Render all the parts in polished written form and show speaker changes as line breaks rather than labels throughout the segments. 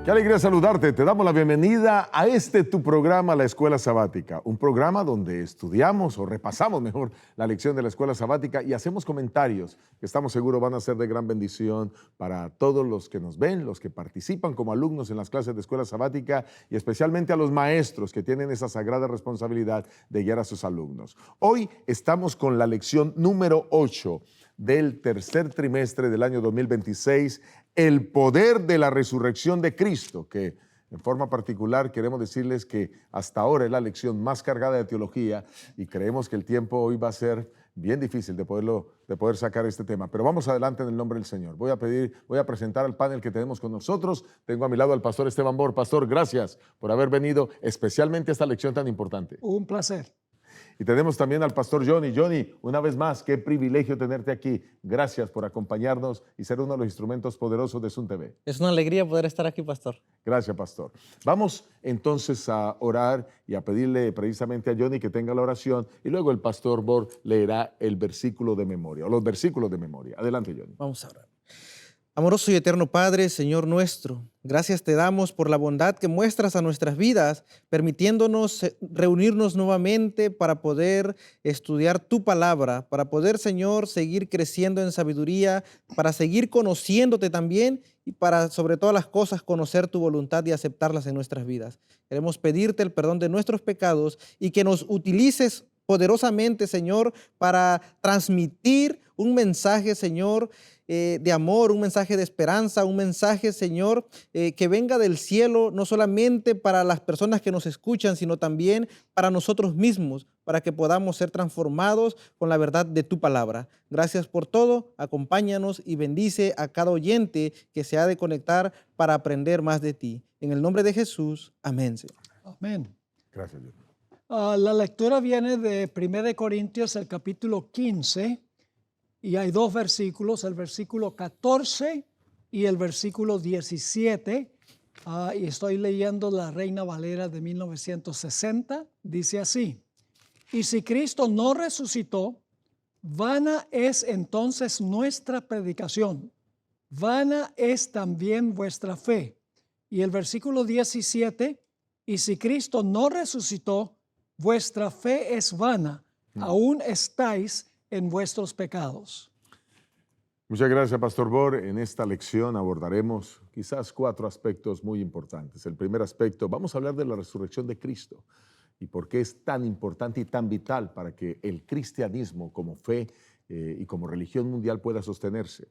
Qué alegría saludarte. Te damos la bienvenida a tu programa, La Escuela Sabática. Un programa donde estudiamos o repasamos mejor la lección de la Escuela Sabática y hacemos comentarios que estamos seguros van a ser de gran bendición para todos los que nos ven, los que participan como alumnos en las clases de Escuela Sabática y especialmente a los maestros que tienen esa sagrada responsabilidad de guiar a sus alumnos. Hoy estamos con la lección número 8 del tercer trimestre del año 2026, el poder de la resurrección de Cristo, que en forma particular queremos decirles que hasta ahora es la lección más cargada de teología y creemos que el tiempo hoy va a ser bien difícil de poder sacar este tema. Pero vamos adelante en el nombre del Señor. Voy a presentar al panel que tenemos con nosotros. Tengo a mi lado al pastor Esteban Bor. Pastor, gracias por haber venido especialmente a esta lección tan importante.
Un placer.
Y tenemos también al pastor Johnny. Johnny, una vez más, qué privilegio tenerte aquí. Gracias por acompañarnos y ser uno de los instrumentos poderosos de Sun TV.
Es una alegría poder estar aquí, pastor.
Gracias, pastor. Vamos entonces a orar y a pedirle precisamente a Johnny que tenga la oración y luego el pastor Bor leerá el versículo de memoria o los versículos de memoria. Adelante, Johnny.
Vamos a orar. Amoroso y eterno Padre, Señor nuestro, gracias te damos por la bondad que muestras a nuestras vidas, permitiéndonos reunirnos nuevamente para poder estudiar tu palabra, para poder, Señor, seguir creciendo en sabiduría, para seguir conociéndote también y para, sobre todas las cosas, conocer tu voluntad y aceptarlas en nuestras vidas. Queremos pedirte el perdón de nuestros pecados y que nos utilices poderosamente, Señor, para transmitir un mensaje, Señor, de amor, un mensaje de esperanza, un mensaje, Señor, que venga del cielo, no solamente para las personas que nos escuchan, sino también para nosotros mismos, para que podamos ser transformados con la verdad de tu palabra. Gracias por todo, acompáñanos y bendice a cada oyente que se ha de conectar para aprender más de ti. En el nombre de Jesús, amén, Señor.
Amén.
Gracias, Johnny.
La lectura viene de 1 Corintios, el capítulo 15, y hay dos versículos, el versículo 14 y el versículo 17. Y estoy leyendo la Reina Valera de 1960. Dice así: y si Cristo no resucitó, vana es entonces nuestra predicación, vana es también vuestra fe. Y el versículo 17, y si Cristo no resucitó, vuestra fe es vana, aún estáis en vuestros pecados.
Muchas gracias, pastor Bor. En esta lección abordaremos quizás 4 aspectos muy importantes. El primer aspecto, vamos a hablar de la resurrección de Cristo y por qué es tan importante y tan vital para que el cristianismo como fe y como religión mundial pueda sostenerse.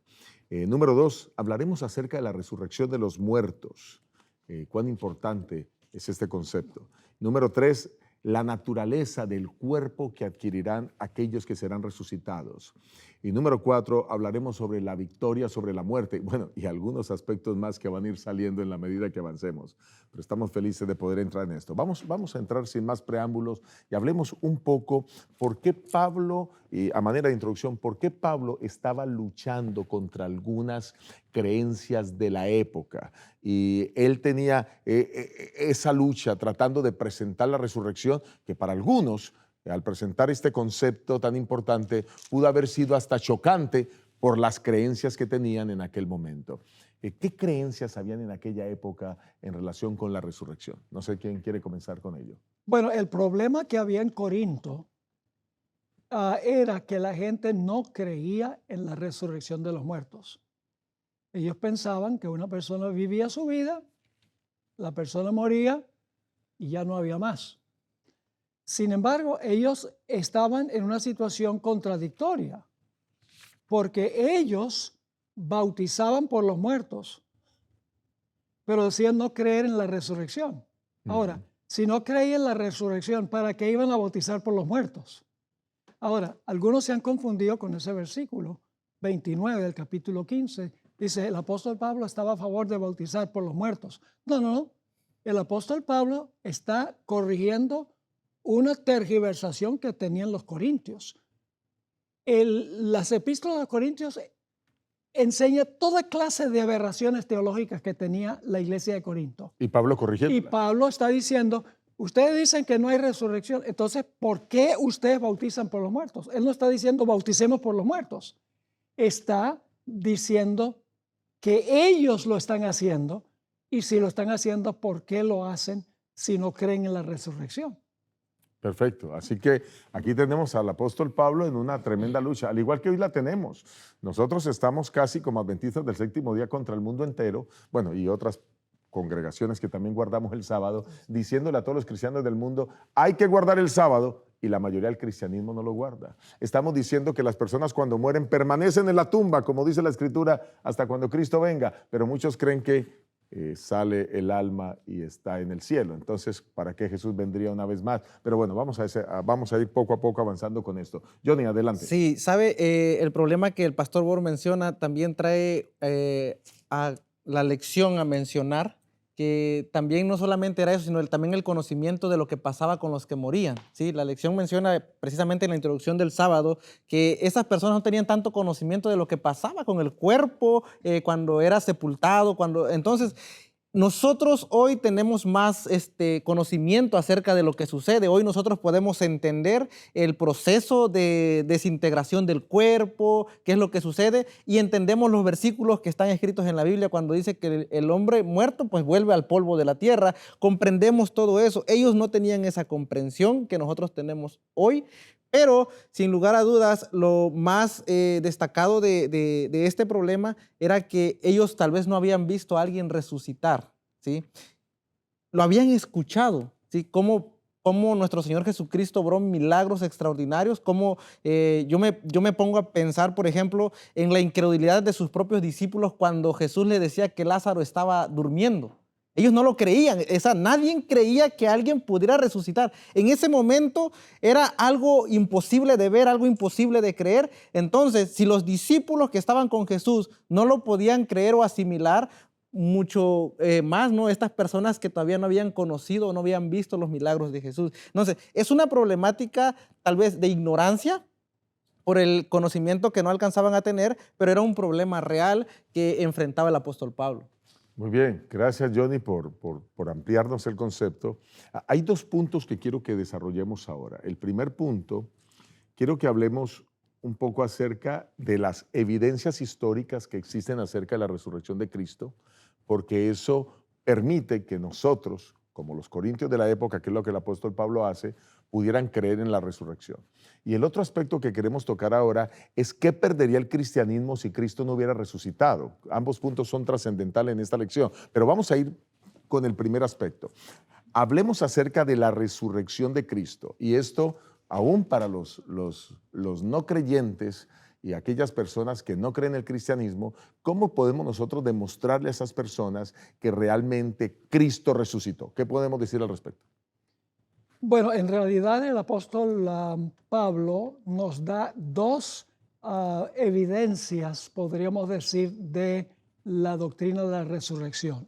Número 2, hablaremos acerca de la resurrección de los muertos. Cuán importante es este concepto. Número 3, la naturaleza del cuerpo que adquirirán aquellos que serán resucitados. Y número 4, hablaremos sobre la victoria sobre la muerte, bueno, y algunos aspectos más que van a ir saliendo en la medida que avancemos. Pero estamos felices de poder entrar en esto. Vamos a entrar sin más preámbulos y hablemos un poco por qué Pablo, a manera de introducción, por qué Pablo estaba luchando contra algunas creencias de la época. Y él tenía esa lucha tratando de presentar la resurrección que para algunos, al presentar este concepto tan importante, pudo haber sido hasta chocante por las creencias que tenían en aquel momento. ¿Qué creencias habían en aquella época en relación con la resurrección? No sé quién quiere comenzar con ello.
Bueno, el problema que había en Corinto era que la gente no creía en la resurrección de los muertos. Ellos pensaban que una persona vivía su vida, la persona moría y ya no había más. Sin embargo, ellos estaban en una situación contradictoria, porque ellos bautizaban por los muertos, pero decían no creer en la resurrección. Ahora, si no creían en la resurrección, ¿para qué iban a bautizar por los muertos? Ahora, algunos se han confundido con ese versículo 29 del capítulo 15. Dice, el apóstol Pablo estaba a favor de bautizar por los muertos. No. El apóstol Pablo está corrigiendo una tergiversación que tenían los corintios. Las epístolas de los corintios enseña toda clase de aberraciones teológicas que tenía la iglesia de Corinto.
Y Pablo corrigiendo.
Y Pablo está diciendo, ustedes dicen que no hay resurrección, entonces, ¿por qué ustedes bautizan por los muertos? Él no está diciendo bauticemos por los muertos. Está diciendo que ellos lo están haciendo Y si lo están haciendo, ¿por qué lo hacen si no creen en la resurrección?
Perfecto. Así que aquí tenemos al apóstol Pablo en una tremenda lucha, al igual que hoy la tenemos. Nosotros estamos casi como adventistas del séptimo día contra el mundo entero, bueno, y otras congregaciones que también guardamos el sábado, diciéndole a todos los cristianos del mundo, hay que guardar el sábado, y la mayoría del cristianismo no lo guarda. Estamos diciendo que las personas cuando mueren permanecen en la tumba, como dice la Escritura, hasta cuando Cristo venga, pero muchos creen que sale el alma y está en el cielo. Entonces, ¿para qué Jesús vendría una vez más? Pero bueno, vamos a ir poco a poco avanzando con esto. Johnny, adelante.
Sí, sabe, el problema que el pastor Bor menciona también trae a la lección a mencionar que también no solamente era eso, sino también el conocimiento de lo que pasaba con los que morían. ¿Sí? La lección menciona precisamente en la introducción del sábado que esas personas no tenían tanto conocimiento de lo que pasaba con el cuerpo cuando era sepultado. Entonces, nosotros hoy tenemos más conocimiento acerca de lo que sucede. Hoy nosotros podemos entender el proceso de desintegración del cuerpo, qué es lo que sucede, y entendemos los versículos que están escritos en la Biblia cuando dice que el hombre muerto pues vuelve al polvo de la tierra. Comprendemos todo eso. Ellos no tenían esa comprensión que nosotros tenemos hoy. Pero, sin lugar a dudas, lo más destacado de este problema era que ellos tal vez no habían visto a alguien resucitar, ¿sí? Lo habían escuchado, ¿sí? Cómo nuestro Señor Jesucristo obró milagros extraordinarios, cómo yo me pongo a pensar, por ejemplo, en la incredulidad de sus propios discípulos cuando Jesús les decía que Lázaro estaba durmiendo. Ellos no lo creían, nadie creía que alguien pudiera resucitar. En ese momento era algo imposible de ver, algo imposible de creer. Entonces, si los discípulos que estaban con Jesús no lo podían creer o asimilar, mucho más, ¿no? Estas personas que todavía no habían conocido o no habían visto los milagros de Jesús. Entonces, es una problemática tal vez de ignorancia por el conocimiento que no alcanzaban a tener, pero era un problema real que enfrentaba el apóstol Pablo.
Muy bien, gracias Johnny por ampliarnos el concepto. Hay dos puntos que quiero que desarrollemos ahora. El primer punto, quiero que hablemos un poco acerca de las evidencias históricas que existen acerca de la resurrección de Cristo, porque eso permite que nosotros, como los corintios de la época, que es lo que el apóstol Pablo hace, pudieran creer en la resurrección. Y el otro aspecto que queremos tocar ahora es qué perdería el cristianismo si Cristo no hubiera resucitado. Ambos puntos son trascendentales en esta lección, pero vamos a ir con el primer aspecto. Hablemos acerca de la resurrección de Cristo, y esto aún para los no creyentes y aquellas personas que no creen en el cristianismo, ¿cómo podemos nosotros demostrarle a esas personas que realmente Cristo resucitó? ¿Qué podemos decir al respecto?
Bueno, en realidad el apóstol Pablo nos da dos evidencias, podríamos decir, de la doctrina de la resurrección.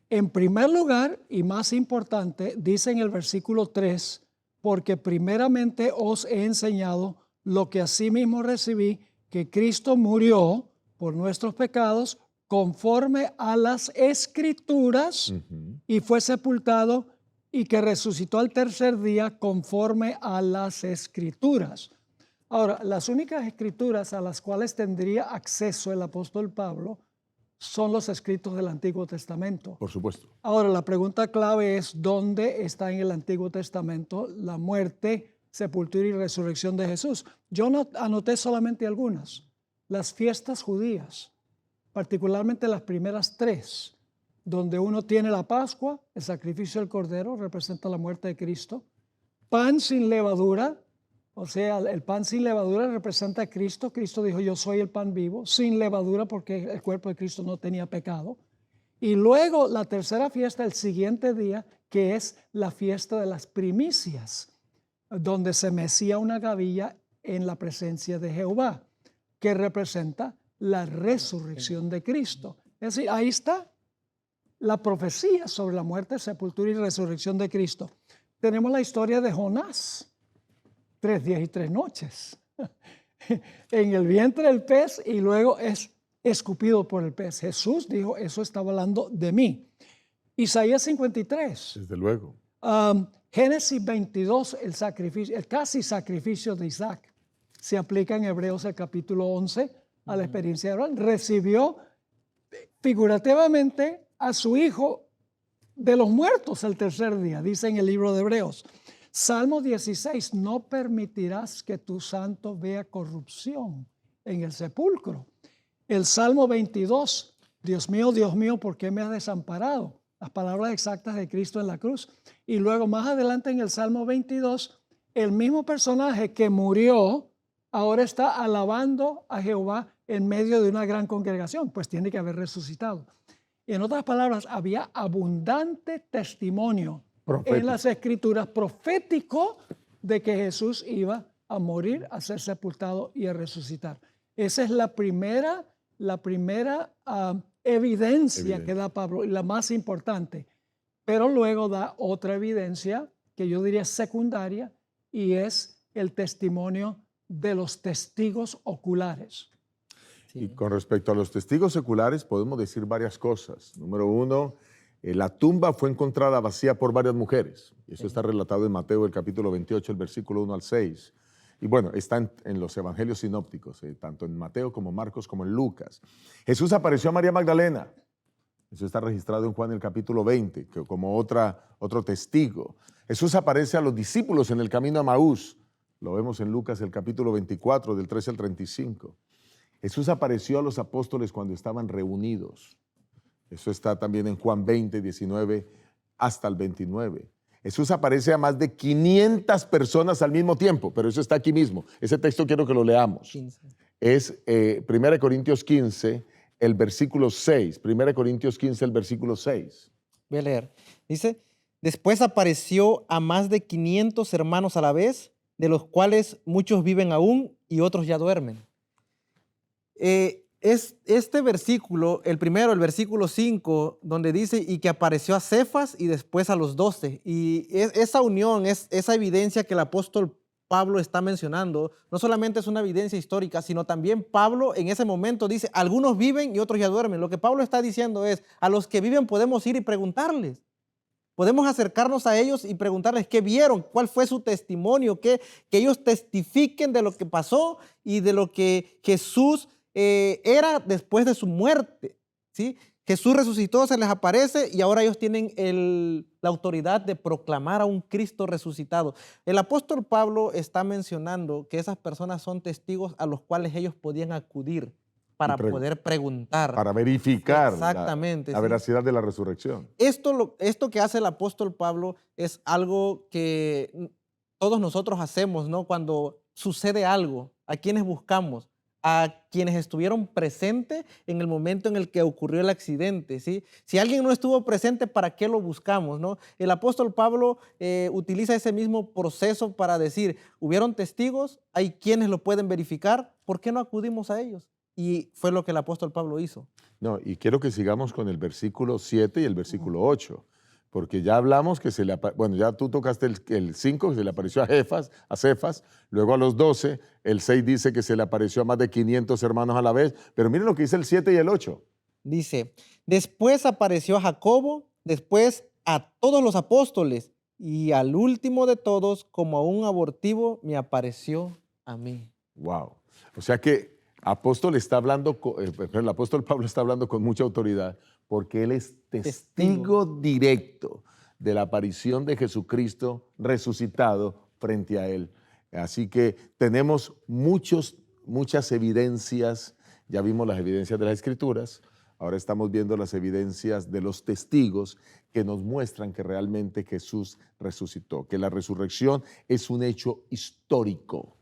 En primer lugar, y más importante, dice en el versículo 3, porque primeramente os he enseñado lo que asimismo recibí, que Cristo murió por nuestros pecados conforme a las Escrituras y fue sepultado y que resucitó al tercer día conforme a las Escrituras. Ahora, las únicas escrituras a las cuales tendría acceso el apóstol Pablo son los escritos del Antiguo Testamento.
Por supuesto.
Ahora, la pregunta clave es ¿dónde está en el Antiguo Testamento la muerte, sepultura y resurrección de Jesús? Yo anoté solamente algunas. Las fiestas judías, particularmente las primeras tres, donde uno tiene la Pascua, el sacrificio del Cordero, representa la muerte de Cristo. Pan sin levadura, o sea, el pan sin levadura representa a Cristo. Cristo dijo, yo soy el pan vivo, sin levadura porque el cuerpo de Cristo no tenía pecado. Y luego la tercera fiesta, el siguiente día, que es la fiesta de las primicias, donde se mecía una gavilla en la presencia de Jehová, que representa la resurrección de Cristo. Es decir, ahí está la profecía sobre la muerte, sepultura y resurrección de Cristo. Tenemos la historia de Jonás, 3 días y 3 noches, en el vientre del pez y luego es escupido por el pez. Jesús dijo, eso está hablando de mí. Isaías 53.
Desde luego.
Génesis 22, el casi sacrificio de Isaac, se aplica en Hebreos el capítulo 11 a la experiencia de Abraham. Recibió figurativamente a su Hijo de los muertos el tercer día, dice en el libro de Hebreos. Salmo 16, no permitirás que tu santo vea corrupción en el sepulcro. El Salmo 22, Dios mío, ¿por qué me has desamparado? Las palabras exactas de Cristo en la cruz. Y luego más adelante en el Salmo 22, el mismo personaje que murió ahora está alabando a Jehová en medio de una gran congregación, pues tiene que haber resucitado. En otras palabras, había abundante testimonio en las Escrituras profético de que Jesús iba a morir, a ser sepultado y a resucitar. Esa es la primera evidencia que da Pablo, y la más importante. Pero luego da otra evidencia que yo diría secundaria, y es el testimonio de los testigos oculares.
Y con respecto a los testigos seculares podemos decir varias cosas. Número uno, la tumba fue encontrada vacía por varias mujeres. Eso está relatado en Mateo, el capítulo 28, el versículo 1 al 6. Y bueno, está en los evangelios sinópticos, tanto en Mateo como Marcos como en Lucas. Jesús apareció a María Magdalena. Eso está registrado en Juan el capítulo 20, como otro testigo. Jesús aparece a los discípulos en el camino a Maús. Lo vemos en Lucas el capítulo 24, del 13 al 35. Jesús apareció a los apóstoles cuando estaban reunidos. Eso está también en Juan 20, 19 hasta el 29. Jesús aparece a más de 500 personas al mismo tiempo, pero eso está aquí mismo. Ese texto quiero que lo leamos. 15. Es 1 Corintios 15, el versículo 6. 1 Corintios 15, el versículo 6.
Voy a leer. Dice, después apareció a más de 500 hermanos a la vez, de los cuales muchos viven aún y otros ya duermen. Es este versículo, el primero, el versículo 5, donde dice, y que apareció a Cefas y después a los 12. Y esa unión, esa evidencia que el apóstol Pablo está mencionando, no solamente es una evidencia histórica, sino también Pablo en ese momento dice, algunos viven y otros ya duermen. Lo que Pablo está diciendo es, a los que viven podemos ir y preguntarles. Podemos acercarnos a ellos y preguntarles qué vieron, cuál fue su testimonio, que ellos testifiquen de lo que pasó y de lo que Jesús era después de su muerte, ¿sí? Jesús resucitó, se les aparece y ahora ellos tienen la autoridad de proclamar a un Cristo resucitado. El apóstol Pablo está mencionando que esas personas son testigos a los cuales ellos podían acudir para poder preguntar.
Para verificar
exactamente,
la veracidad de la resurrección.
Esto que hace el apóstol Pablo es algo que todos nosotros hacemos, ¿no? Cuando sucede algo, ¿a quiénes buscamos? A quienes estuvieron presentes en el momento en el que ocurrió el accidente, ¿sí? Si alguien no estuvo presente, ¿para qué lo buscamos, no? El apóstol Pablo utiliza ese mismo proceso para decir, hubieron testigos, hay quienes lo pueden verificar, ¿por qué no acudimos a ellos? Y fue lo que el apóstol Pablo hizo.
No, y quiero que sigamos con el versículo 7 y el versículo 8. Porque ya hablamos que ya tú tocaste el 5, que se le apareció a Cefas, luego a los 12, el 6 dice que se le apareció a más de 500 hermanos a la vez, pero miren lo que dice el 7 y el 8.
Dice, después apareció a Jacobo, después a todos los apóstoles, y al último de todos, como a un abortivo, me apareció a mí.
Wow. O sea que el apóstol Pablo está hablando con mucha autoridad, porque él es testigo directo de la aparición de Jesucristo resucitado frente a él. Así que tenemos muchas evidencias, ya vimos las evidencias de las Escrituras, ahora estamos viendo las evidencias de los testigos que nos muestran que realmente Jesús resucitó, que la resurrección es un hecho histórico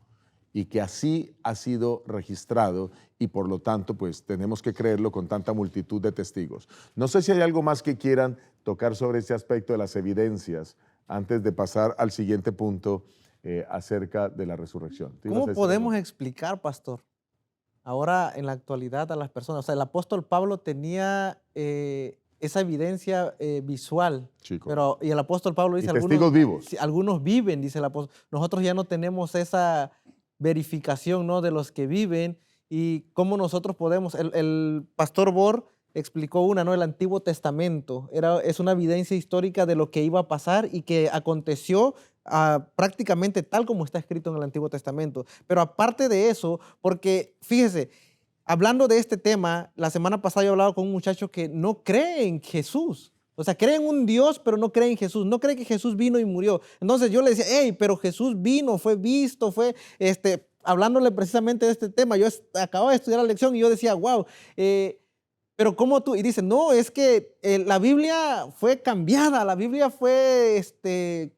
y que así ha sido registrado y por lo tanto pues tenemos que creerlo con tanta multitud de testigos. No sé si hay algo más que quieran tocar sobre este aspecto de las evidencias antes de pasar al siguiente punto acerca de la resurrección.
¿Cómo podemos explicar, pastor, ahora en la actualidad a las personas? O sea, el apóstol Pablo tenía esa evidencia visual, pero y el apóstol Pablo dice,
testigos vivos.
Algunos viven, dice el apóstol. Nosotros ya no tenemos esa verificación, ¿no?, de los que viven y cómo nosotros podemos. El pastor Bor explicó ¿no? El Antiguo Testamento es una evidencia histórica de lo que iba a pasar y que aconteció prácticamente tal como está escrito en el Antiguo Testamento. Pero aparte de eso, porque fíjese, hablando de este tema, la semana pasada yo hablaba con un muchacho que no cree en Jesús. O sea, cree en un Dios, pero no cree en Jesús. No cree que Jesús vino y murió. Entonces yo le decía, hey, pero Jesús vino, fue visto, fue, hablándole precisamente de este tema. Yo acababa de estudiar la lección y yo decía, wow, pero ¿cómo tú? Y dice, no, es que la Biblia fue cambiada, la Biblia fue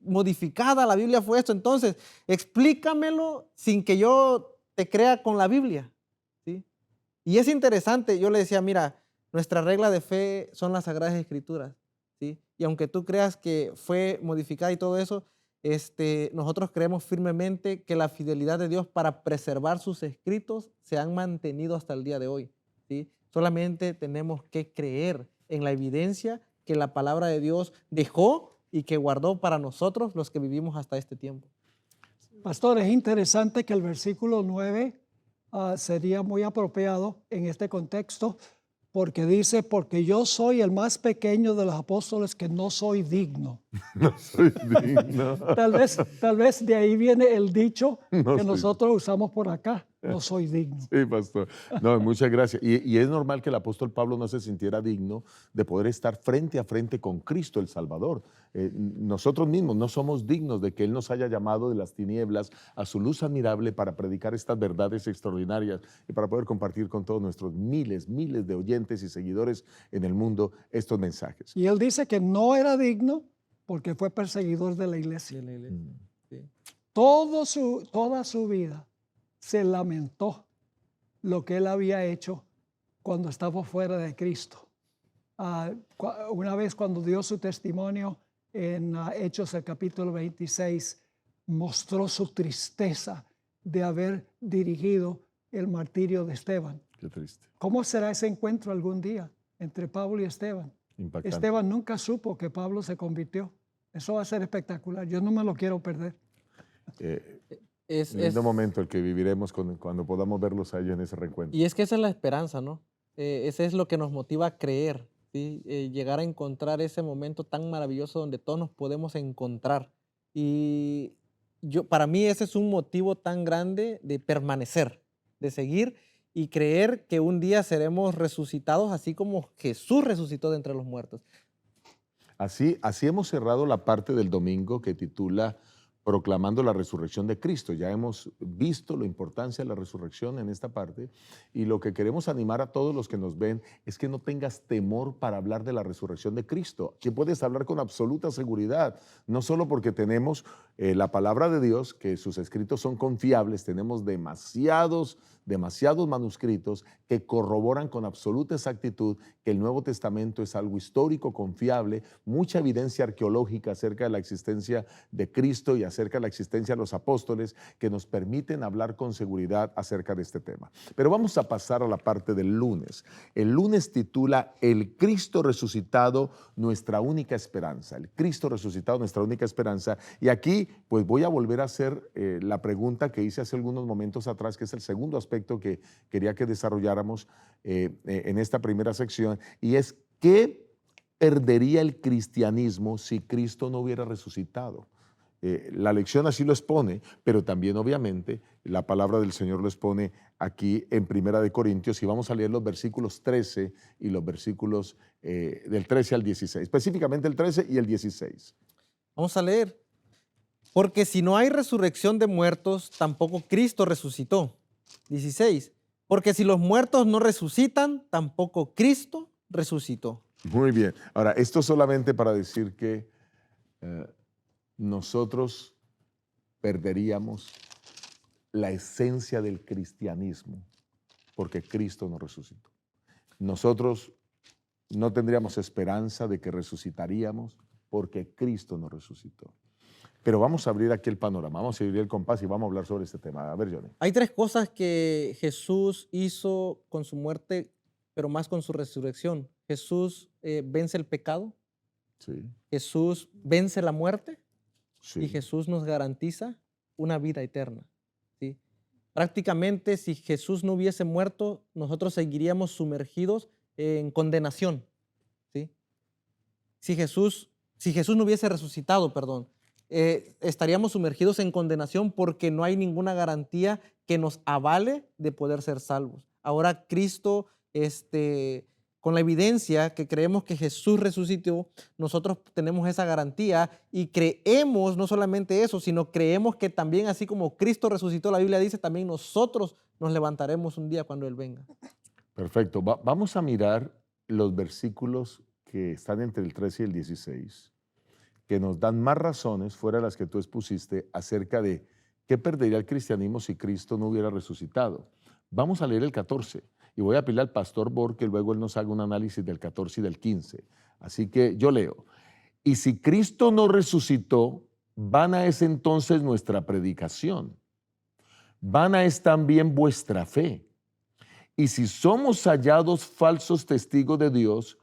modificada, la Biblia fue esto. Entonces, explícamelo sin que yo te crea con la Biblia, ¿sí? Y es interesante, yo le decía, mira, nuestra regla de fe son las Sagradas Escrituras, ¿sí? Y aunque tú creas que fue modificada y todo eso, nosotros creemos firmemente que la fidelidad de Dios para preservar sus escritos se han mantenido hasta el día de hoy, ¿sí? Solamente tenemos que creer en la evidencia que la palabra de Dios dejó y que guardó para nosotros los que vivimos hasta este tiempo.
Pastor, es interesante que el versículo 9 sería muy apropiado en este contexto, porque dice, porque yo soy el más pequeño de los apóstoles que no soy digno.
No soy digno.
Tal vez de ahí viene el dicho
No
que
soy-
nosotros usamos por acá, no soy digno.
Sí, pastor. No, muchas gracias. Y es normal que el apóstol Pablo no se sintiera digno de poder estar frente a frente con Cristo el Salvador. Nosotros mismos no somos dignos de que Él nos haya llamado de las tinieblas a su luz admirable para predicar estas verdades extraordinarias y para poder compartir con todos nuestros miles de oyentes y seguidores en el mundo estos mensajes.
Y él dice que no era digno porque fue perseguidor de la iglesia.
Sí.
Toda su vida se lamentó lo que él había hecho cuando estaba fuera de Cristo. Una vez cuando dio su testimonio en Hechos el capítulo 26, mostró su tristeza de haber dirigido el martirio de Esteban.
Qué triste,
¿Cómo será ese encuentro algún día entre Pablo y Esteban?
impactante.
Esteban nunca supo que Pablo se convirtió. Eso va a ser espectacular. Yo no me lo quiero perder.
Lindo momento el que viviremos cuando podamos verlos a ellos en ese reencuentro.
Y es que esa es la esperanza, ¿no? Ese es lo que nos motiva a creer, ¿sí? Llegar a encontrar ese momento tan maravilloso donde todos nos podemos encontrar. Y para mí ese es un motivo tan grande de permanecer, de seguir y creer que un día seremos resucitados así como Jesús resucitó de entre los muertos.
Así hemos cerrado la parte del domingo que titula Proclamando la resurrección de Cristo. Ya hemos visto la importancia de la resurrección en esta parte y lo que queremos animar a todos los que nos ven es que no tengas temor para hablar de la resurrección de Cristo, que puedes hablar con absoluta seguridad, no solo porque tenemos la palabra de Dios, que sus escritos son confiables, tenemos demasiados manuscritos que corroboran con absoluta exactitud que el Nuevo Testamento es algo histórico, confiable, mucha evidencia arqueológica acerca de la existencia de Cristo y acerca de la existencia de los apóstoles que nos permiten hablar con seguridad acerca de este tema. Pero vamos a pasar a la parte del lunes. El lunes titula El Cristo resucitado, nuestra única esperanza. El Cristo resucitado, nuestra única esperanza. Y aquí pues voy a volver a hacer la pregunta que hice hace algunos momentos atrás, que es el segundo aspecto que quería que desarrolláramos en esta primera sección, y es ¿qué perdería el cristianismo si Cristo no hubiera resucitado? La lección así lo expone, pero también obviamente la palabra del Señor lo expone aquí en Primera de Corintios, y vamos a leer los versículos 13 y los versículos del 13 al 16, específicamente el 13 y el 16.
Vamos a leer. Porque si no hay resurrección de muertos, tampoco Cristo resucitó. 16. Porque si los muertos no resucitan, tampoco Cristo resucitó.
Muy bien. Ahora, esto solamente para decir que nosotros perderíamos la esencia del cristianismo porque Cristo no resucitó. Nosotros no tendríamos esperanza de que resucitaríamos porque Cristo no resucitó. Pero vamos a abrir aquí el panorama, vamos a abrir el compás y vamos a hablar sobre este tema. A ver, Johnny.
Hay tres cosas que Jesús hizo con su muerte, pero más con su resurrección. Jesús vence el pecado,
Sí,
Jesús vence la muerte
sí.
y Jesús nos garantiza una vida eterna, ¿sí? Prácticamente, si Jesús no hubiese muerto, nosotros seguiríamos sumergidos en condenación, ¿sí? Si Jesús no hubiese resucitado, perdón, estaríamos sumergidos en condenación porque no hay ninguna garantía que nos avale de poder ser salvos. Ahora Cristo, con la evidencia que creemos que Jesús resucitó, nosotros tenemos esa garantía y creemos no solamente eso, sino creemos que también así como Cristo resucitó, la Biblia dice, también nosotros nos levantaremos un día cuando Él venga.
Perfecto. Vamos a mirar los versículos que están entre el 13 y el 16, que nos dan más razones fuera de las que tú expusiste acerca de qué perdería el cristianismo si Cristo no hubiera resucitado. Vamos a leer el 14 y voy a pedirle al pastor Bor que luego él nos haga un análisis del 14 y del 15. Así que yo leo. Y si Cristo no resucitó, vana es entonces nuestra predicación, vana es también vuestra fe. Y si somos hallados falsos testigos de Dios,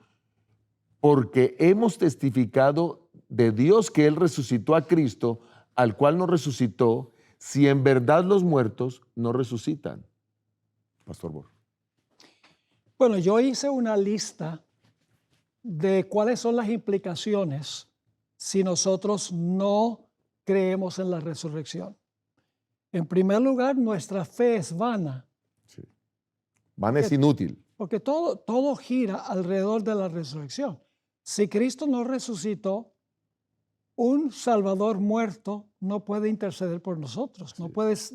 porque hemos testificado de Dios que Él resucitó a Cristo, al cual no resucitó, si en verdad los muertos no resucitan. Pastor Bor.
Bueno, yo hice una lista de cuáles son las implicaciones si nosotros no creemos en la resurrección. En primer lugar, nuestra fe es vana,
Sí. Vana es inútil.
porque todo gira alrededor de la resurrección. Si Cristo no resucitó, un Salvador muerto no puede interceder por nosotros,
Sí.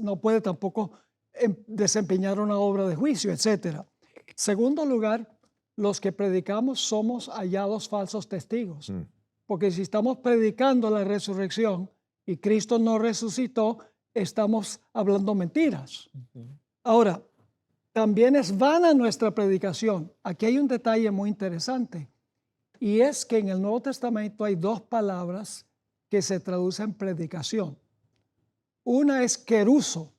no puede tampoco desempeñar una obra de juicio, etc. Segundo lugar, los que predicamos somos hallados falsos testigos, porque si estamos predicando la resurrección y Cristo no resucitó, estamos hablando mentiras. Ahora, también es vana nuestra predicación. Aquí hay un detalle muy interesante, y es que en el Nuevo Testamento hay dos palabras que se traducen predicación. Una es keruso,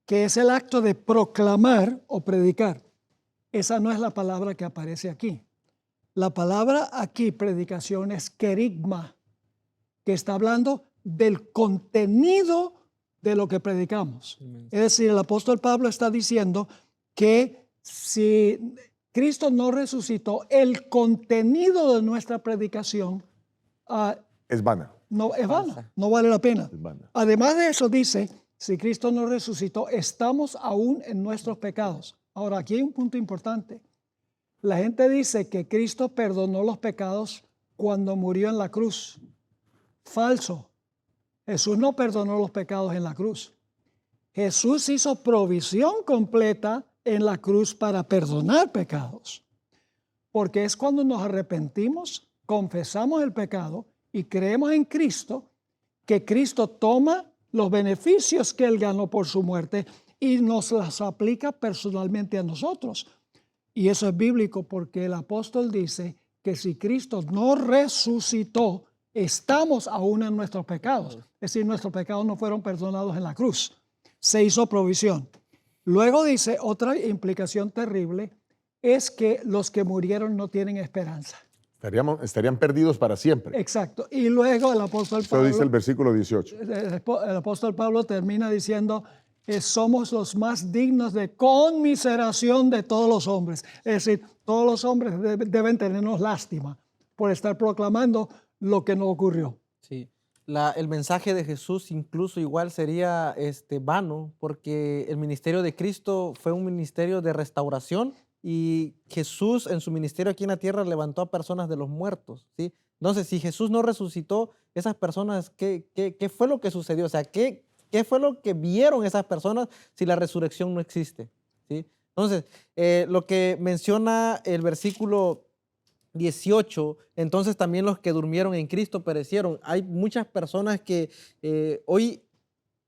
que es el acto de proclamar o predicar. Esa no es la palabra que aparece aquí. La palabra aquí, predicación, es kerigma, que está hablando del contenido de lo que predicamos. Es decir, el apóstol Pablo está diciendo que si Cristo no resucitó, el contenido de nuestra predicación
Es vana.
no es vana, no vale la pena.
Es vana.
Además de eso dice, si Cristo no resucitó, estamos aún en nuestros pecados. Ahora, aquí hay un punto importante. La gente dice que Cristo perdonó los pecados cuando murió en la cruz. Falso. Jesús no perdonó los pecados en la cruz. Jesús hizo provisión completa en la cruz para perdonar pecados. Porque es cuando nos arrepentimos, confesamos el pecado y creemos en Cristo, que Cristo toma los beneficios que Él ganó por su muerte y nos las aplica personalmente a nosotros. Y eso es bíblico porque el apóstol dice que si Cristo no resucitó, estamos aún en nuestros pecados. Es decir, nuestros pecados no fueron perdonados en la cruz. Se hizo provisión. Luego dice, otra implicación terrible es que los que murieron no tienen esperanza.
Estarían perdidos para siempre.
Exacto. Y luego el apóstol Pablo,
Eso dice el versículo 18.
el apóstol Pablo termina diciendo, somos los más dignos de conmiseración de todos los hombres. Es decir, todos los hombres deben tenernos lástima por estar proclamando lo que no ocurrió.
Sí. El mensaje de Jesús incluso igual sería vano, porque el ministerio de Cristo fue un ministerio de restauración y Jesús en su ministerio aquí en la tierra levantó a personas de los muertos, ¿sí? Entonces, si Jesús no resucitó, esas personas, ¿qué fue lo que sucedió? O sea, ¿qué fue lo que vieron esas personas si la resurrección no existe? ¿Sí? Entonces, lo que menciona el versículo 18, entonces también los que durmieron en Cristo perecieron. Hay muchas personas que hoy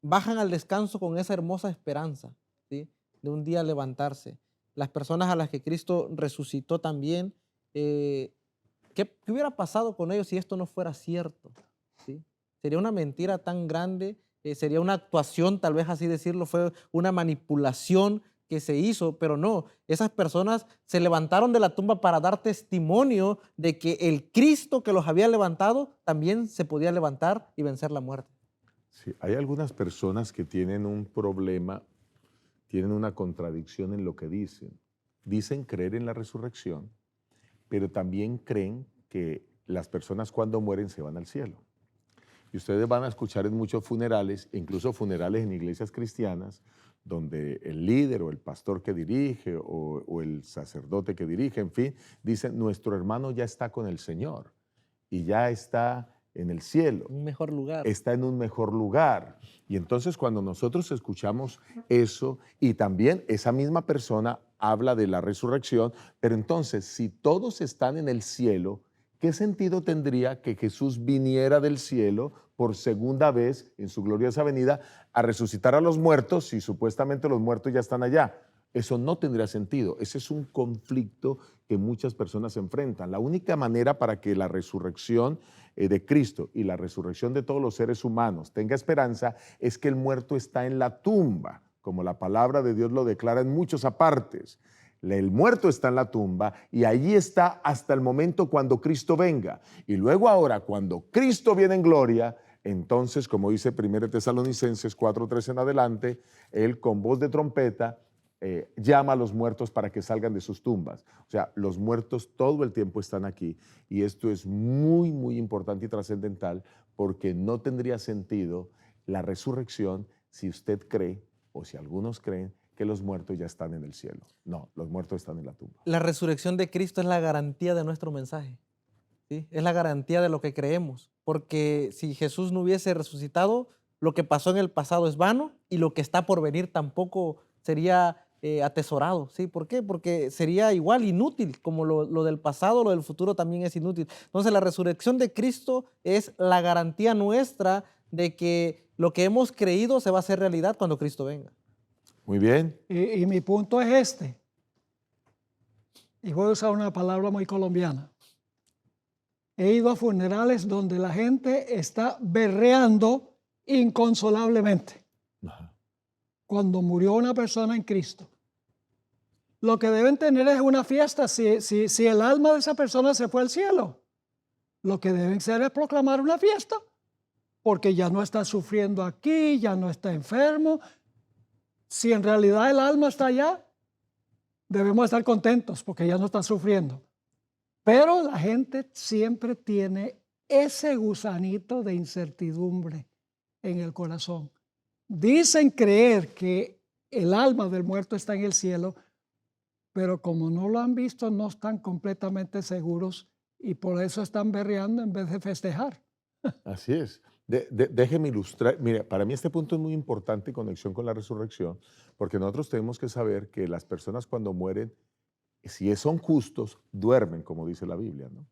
bajan al descanso con esa hermosa esperanza, ¿sí? De un día levantarse. Las personas a las que Cristo resucitó también, ¿qué hubiera pasado con ellos si esto no fuera cierto? ¿Sí? Sería una mentira tan grande, sería una actuación, tal vez así decirlo, fue una manipulación que se hizo, pero no, esas personas se levantaron de la tumba para dar testimonio de que el Cristo que los había levantado también se podía levantar y vencer la muerte.
Sí, hay algunas personas que tienen un problema, tienen una contradicción en lo que dicen. Dicen creer en la resurrección, pero también creen que las personas cuando mueren se van al cielo. Y ustedes van a escuchar en muchos funerales, incluso funerales en iglesias cristianas, donde el líder o el pastor que dirige o el sacerdote que dirige, en fin, dice, nuestro hermano ya está con el Señor y ya está en el cielo,
Un mejor lugar.
está en un mejor lugar. Y entonces cuando nosotros escuchamos eso y también esa misma persona habla de la resurrección, pero entonces si todos están en el cielo, ¿qué sentido tendría que Jesús viniera del cielo por segunda vez en su gloriosa venida a resucitar a los muertos si supuestamente los muertos ya están allá? Eso no tendría sentido. Ese es un conflicto que muchas personas enfrentan. La única manera para que la resurrección de Cristo y la resurrección de todos los seres humanos tenga esperanza es que el muerto está en la tumba, como la palabra de Dios lo declara en muchos apartes. El muerto está en la tumba y allí está hasta el momento cuando Cristo venga. Y luego ahora, cuando Cristo viene en gloria, entonces, como dice 1 Tesalonicenses 4:3 en adelante, Él con voz de trompeta llama a los muertos para que salgan de sus tumbas. O sea, los muertos todo el tiempo están aquí y esto es muy, muy importante y trascendental porque no tendría sentido la resurrección si usted cree o si algunos creen que los muertos ya están en el cielo. No, los muertos están en la tumba.
La resurrección de Cristo es la garantía de nuestro mensaje, ¿sí? Es la garantía de lo que creemos, porque si Jesús no hubiese resucitado, lo que pasó en el pasado es vano y lo que está por venir tampoco sería atesorado, ¿sí? ¿Por qué? Porque sería igual inútil, como lo del pasado, lo del futuro también es inútil. Entonces la resurrección de Cristo es la garantía nuestra de que lo que hemos creído se va a hacer realidad cuando Cristo venga.
Muy bien.
Y mi punto es este. Y voy a usar una palabra muy colombiana. He ido a funerales donde la gente está berreando inconsolablemente
Ajá.
cuando murió una persona en Cristo. Lo que deben tener es una fiesta si el alma de esa persona se fue al cielo. Lo que deben hacer es proclamar una fiesta, porque ya no está sufriendo aquí, ya no está enfermo. Si en realidad el alma está allá, debemos estar contentos porque ya no está sufriendo. Pero la gente siempre tiene ese gusanito de incertidumbre en el corazón. Dicen creer que el alma del muerto está en el cielo, pero como no lo han visto, no están completamente seguros y por eso están berreando en vez de festejar.
Así es. Déjeme ilustrar. Mira, para mí este punto es muy importante en conexión con la resurrección, porque nosotros tenemos que saber que las personas cuando mueren, si son justos, duermen, como dice la Biblia, ¿no?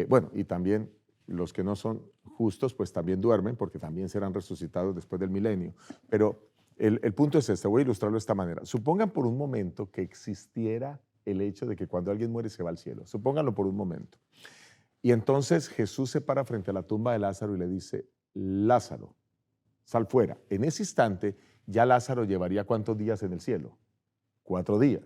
Bueno, y también los que no son justos, pues también duermen, porque también serán resucitados después del milenio. Pero el punto es este, voy a ilustrarlo de esta manera. Supongan por un momento que existiera el hecho de que cuando alguien muere se va al cielo. Supónganlo por un momento. Y entonces Jesús se para frente a la tumba de Lázaro y le dice, Lázaro, sal fuera. En ese instante ya Lázaro llevaría ¿cuántos días en el cielo? 4 días.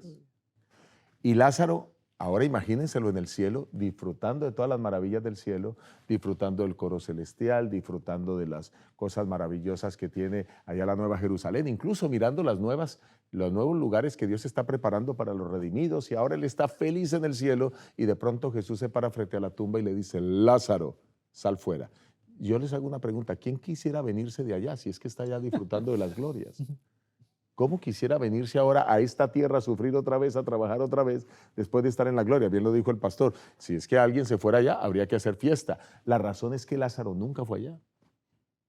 Y Lázaro, ahora imagínenselo en el cielo, disfrutando de todas las maravillas del cielo, disfrutando del coro celestial, disfrutando de las cosas maravillosas que tiene allá la Nueva Jerusalén, incluso mirando los nuevos lugares que Dios está preparando para los redimidos. Y ahora él está feliz en el cielo y de pronto Jesús se para frente a la tumba y le dice, Lázaro, sal fuera. Yo les hago una pregunta, ¿quién quisiera venirse de allá si es que está allá disfrutando de las glorias? ¿Cómo quisiera venirse ahora a esta tierra a sufrir otra vez, a trabajar otra vez, después de estar en la gloria? Bien lo dijo el pastor, si es que alguien se fuera allá, habría que hacer fiesta. La razón es que Lázaro nunca fue allá.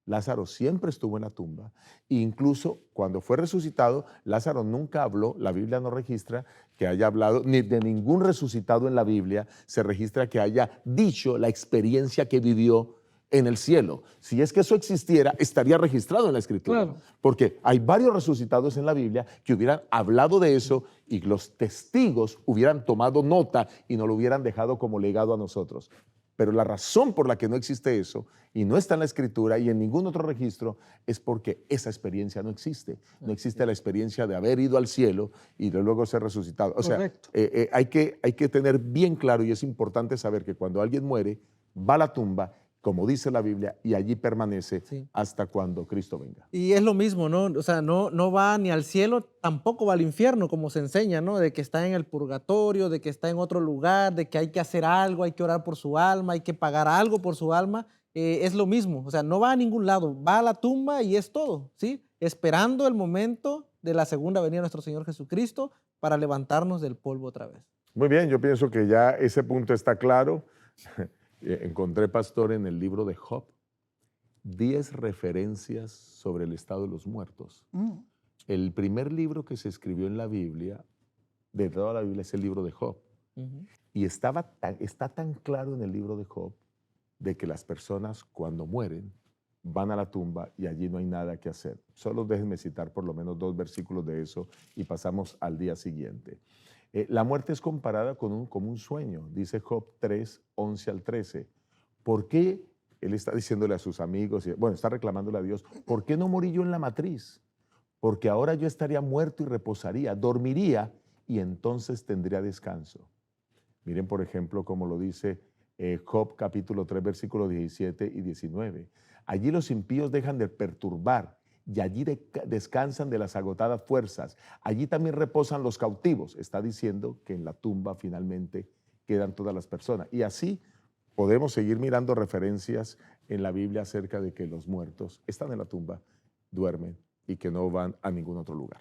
Lázaro siempre estuvo en la tumba. E incluso cuando fue resucitado, Lázaro nunca habló, la Biblia no registra que haya hablado, ni de ningún resucitado en la Biblia se registra que haya dicho la experiencia que vivió en el cielo. Si es que eso existiera, estaría registrado en la Escritura.
Claro.
Porque hay varios resucitados en la Biblia que hubieran hablado de eso y los testigos hubieran tomado nota y nos lo hubieran dejado como legado a nosotros. Pero la razón por la que no existe eso y no está en la Escritura y en ningún otro registro es porque esa experiencia no existe. No existe la experiencia de haber ido al cielo y de luego ser resucitado. O sea,
Correcto.
hay que tener bien claro y es importante saber que cuando alguien muere, va a la tumba, como dice la Biblia, y allí permanece
Sí.
hasta cuando Cristo venga.
Y es lo mismo, ¿no? O sea, no va ni al cielo, tampoco va al infierno, como se enseña, ¿no? De que está en el purgatorio, de que está en otro lugar, de que hay que hacer algo, hay que orar por su alma, hay que pagar algo por su alma. Es lo mismo, o sea, no va a ningún lado, va a la tumba y es todo, ¿sí? Esperando el momento de la segunda venida de nuestro Señor Jesucristo para levantarnos del polvo otra vez.
Muy bien, yo pienso que ya ese punto está claro. Encontré, pastor, en el libro de Job 10 referencias sobre el estado de los muertos. El primer libro que se escribió en la Biblia, de toda la Biblia, es el libro de Job. Y está tan claro en el libro de Job de que las personas cuando mueren van a la tumba y allí no hay nada que hacer. Solo déjenme citar por lo menos 2 versículos de eso y pasamos al día siguiente. La muerte es comparada como un sueño, dice Job 3, 11 al 13. ¿Por qué? Él está diciéndole a sus amigos, está reclamándole a Dios, ¿por qué no morí yo en la matriz? Porque ahora yo estaría muerto y reposaría, dormiría y entonces tendría descanso. Miren, por ejemplo, como lo dice Job capítulo 3, versículos 17 y 19. Allí los impíos dejan de perturbar y allí descansan de las agotadas fuerzas. Allí también reposan los cautivos. Está diciendo que en la tumba finalmente quedan todas las personas. Y así podemos seguir mirando referencias en la Biblia acerca de que los muertos están en la tumba, duermen y que no van a ningún otro lugar.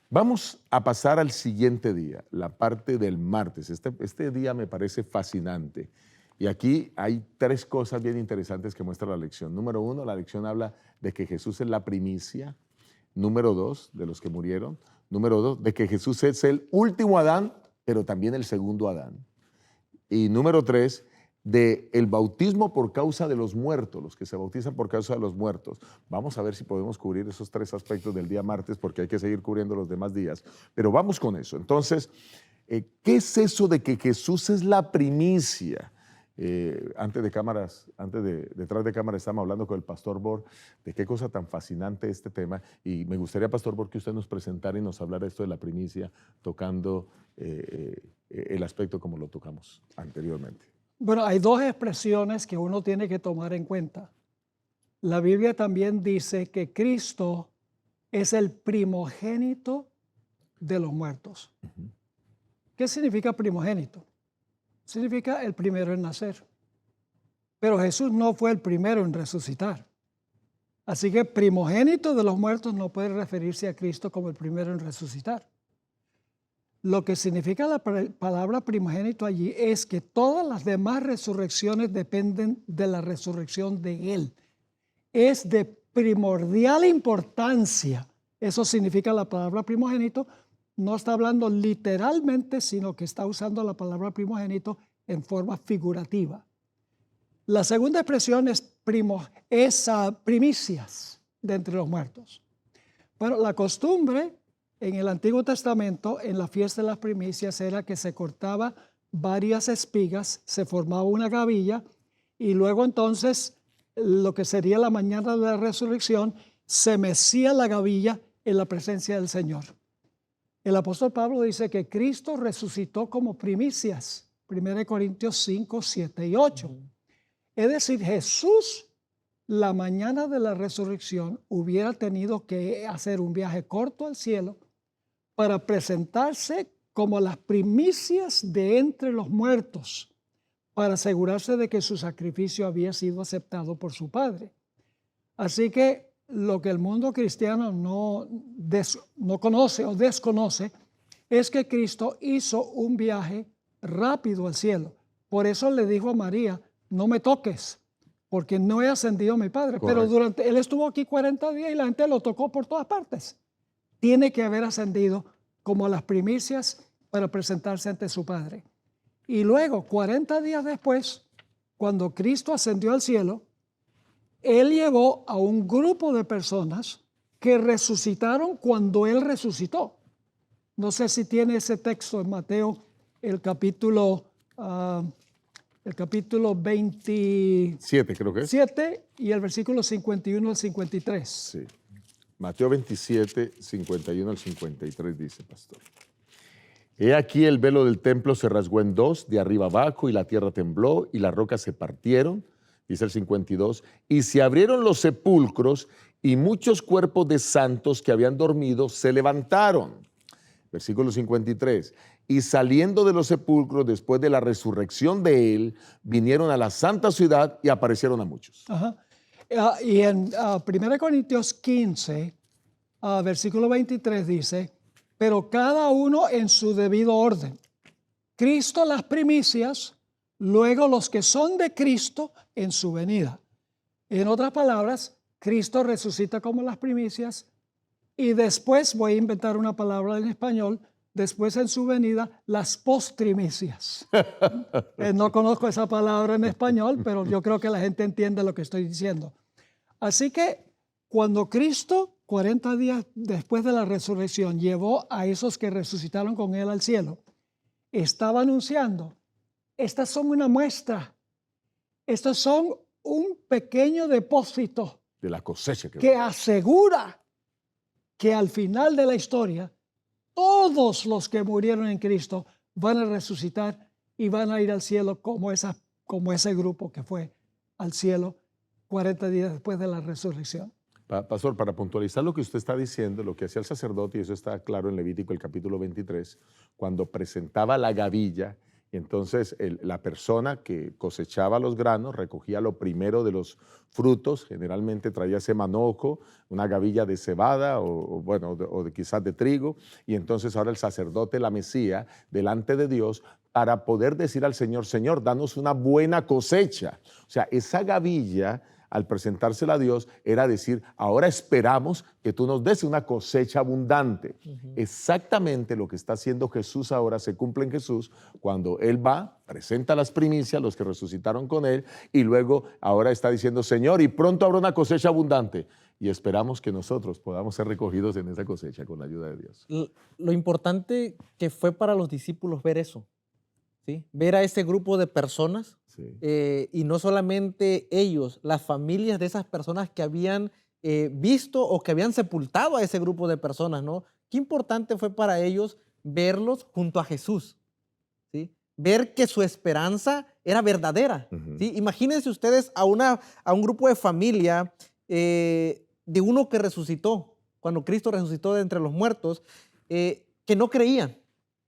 Vamos a pasar al siguiente día, la parte del martes. Este día me parece fascinante. Y aquí hay 3 cosas bien interesantes que muestra la lección. Número 1, la lección habla de que Jesús es la primicia. Número 2, de los que murieron. Número 2, de que Jesús es el último Adán, pero también el segundo Adán. Y número 3, de el bautismo por causa de los muertos, los que se bautizan por causa de los muertos. Vamos a ver si podemos cubrir esos 3 aspectos del día martes, porque hay que seguir cubriendo los demás días. Pero vamos con eso. Entonces, ¿qué es eso de que Jesús es la primicia? Detrás de cámaras estamos hablando con el Pastor Bor de qué cosa tan fascinante este tema, y me gustaría, Pastor Bor, que usted nos presentara y nos hablara esto de la primicia, tocando el aspecto como lo tocamos anteriormente.
Bueno, hay 2 expresiones que uno tiene que tomar en cuenta. La Biblia también dice que Cristo es el primogénito de los muertos. ¿Qué significa primogénito? Significa el primero en nacer. Pero Jesús no fue el primero en resucitar. Así que primogénito de los muertos no puede referirse a Cristo como el primero en resucitar. Lo que significa la palabra primogénito allí es que todas las demás resurrecciones dependen de la resurrección de Él. Es de primordial importancia. Eso significa la palabra primogénito. No está hablando literalmente, sino que está usando la palabra primogénito en forma figurativa. La segunda expresión es primicias de entre los muertos. Bueno, la costumbre en el Antiguo Testamento, en la fiesta de las primicias, era que se cortaba varias espigas, se formaba una gavilla y luego entonces, lo que sería la mañana de la resurrección, se mecía la gavilla en la presencia del Señor. El apóstol Pablo dice que Cristo resucitó como primicias, 1 Corintios 5, 7 y 8. Es decir, Jesús, la mañana de la resurrección, hubiera tenido que hacer un viaje corto al cielo para presentarse como las primicias de entre los muertos, para asegurarse de que su sacrificio había sido aceptado por su Padre. Así que lo que el mundo cristiano no conoce o desconoce es que Cristo hizo un viaje rápido al cielo. Por eso le dijo a María, no me toques, porque no he ascendido a mi Padre.
Correcto.
Pero él estuvo aquí 40 días y la gente lo tocó por todas partes. Tiene que haber ascendido como a las primicias para presentarse ante su Padre. Y luego, 40 días después, cuando Cristo ascendió al cielo, Él llevó a un grupo de personas que resucitaron cuando Él resucitó. No sé si tiene ese texto en Mateo, el capítulo 27,
creo que es.
Y el versículo 51 al 53.
Sí. Mateo 27, 51 al 53 dice, pastor. He aquí el velo del templo se rasgó en 2, de arriba abajo, y la tierra tembló, y las rocas se partieron, dice el 52, y se abrieron los sepulcros, y muchos cuerpos de santos que habían dormido se levantaron. Versículo 53, y saliendo de los sepulcros después de la resurrección de él, vinieron a la santa ciudad y aparecieron a muchos.
Ajá. Y en 1 Corintios 15 versículo 23 dice, pero cada uno en su debido orden. Cristo las primicias, luego los que son de Cristo en su venida. En otras palabras, Cristo resucita como las primicias y después, voy a inventar una palabra en español, después en su venida, las postrimicias. No conozco esa palabra en español, pero yo creo que la gente entiende lo que estoy diciendo. Así que cuando Cristo, 40 días después de la resurrección, llevó a esos que resucitaron con él al cielo, estaba anunciando, estas son una muestra, estos son un pequeño depósito
De la cosecha
que asegura que al final de la historia, todos los que murieron en Cristo van a resucitar y van a ir al cielo como ese grupo que fue al cielo 40 días después de la resurrección.
Pastor, para puntualizar lo que usted está diciendo, lo que hacía el sacerdote, y eso está claro en Levítico, el capítulo 23, cuando presentaba la gavilla, y entonces la persona que cosechaba los granos recogía lo primero de los frutos, generalmente traía ese manojo, una gavilla de cebada o quizás de trigo, y entonces ahora el sacerdote la mecía delante de Dios para poder decir al Señor, Señor, danos una buena cosecha. O sea, esa gavilla, al presentársela a Dios, era decir, ahora esperamos que tú nos des una cosecha abundante. Exactamente lo que está haciendo Jesús ahora se cumple en Jesús cuando Él va, presenta las primicias, los que resucitaron con Él, y luego ahora está diciendo, Señor, y pronto habrá una cosecha abundante. Y esperamos que nosotros podamos ser recogidos en esa cosecha con la ayuda de Dios.
Lo importante que fue para los discípulos ver eso, ¿sí? Ver a ese grupo de personas.
Sí.
Y no solamente ellos, las familias de esas personas que habían visto o que habían sepultado a ese grupo de personas, ¿no? Qué importante fue para ellos verlos junto a Jesús, ¿sí? Ver que su esperanza era verdadera, ¿sí? Imagínense ustedes a un grupo de familia de uno que resucitó, cuando Cristo resucitó de entre los muertos, que no creían,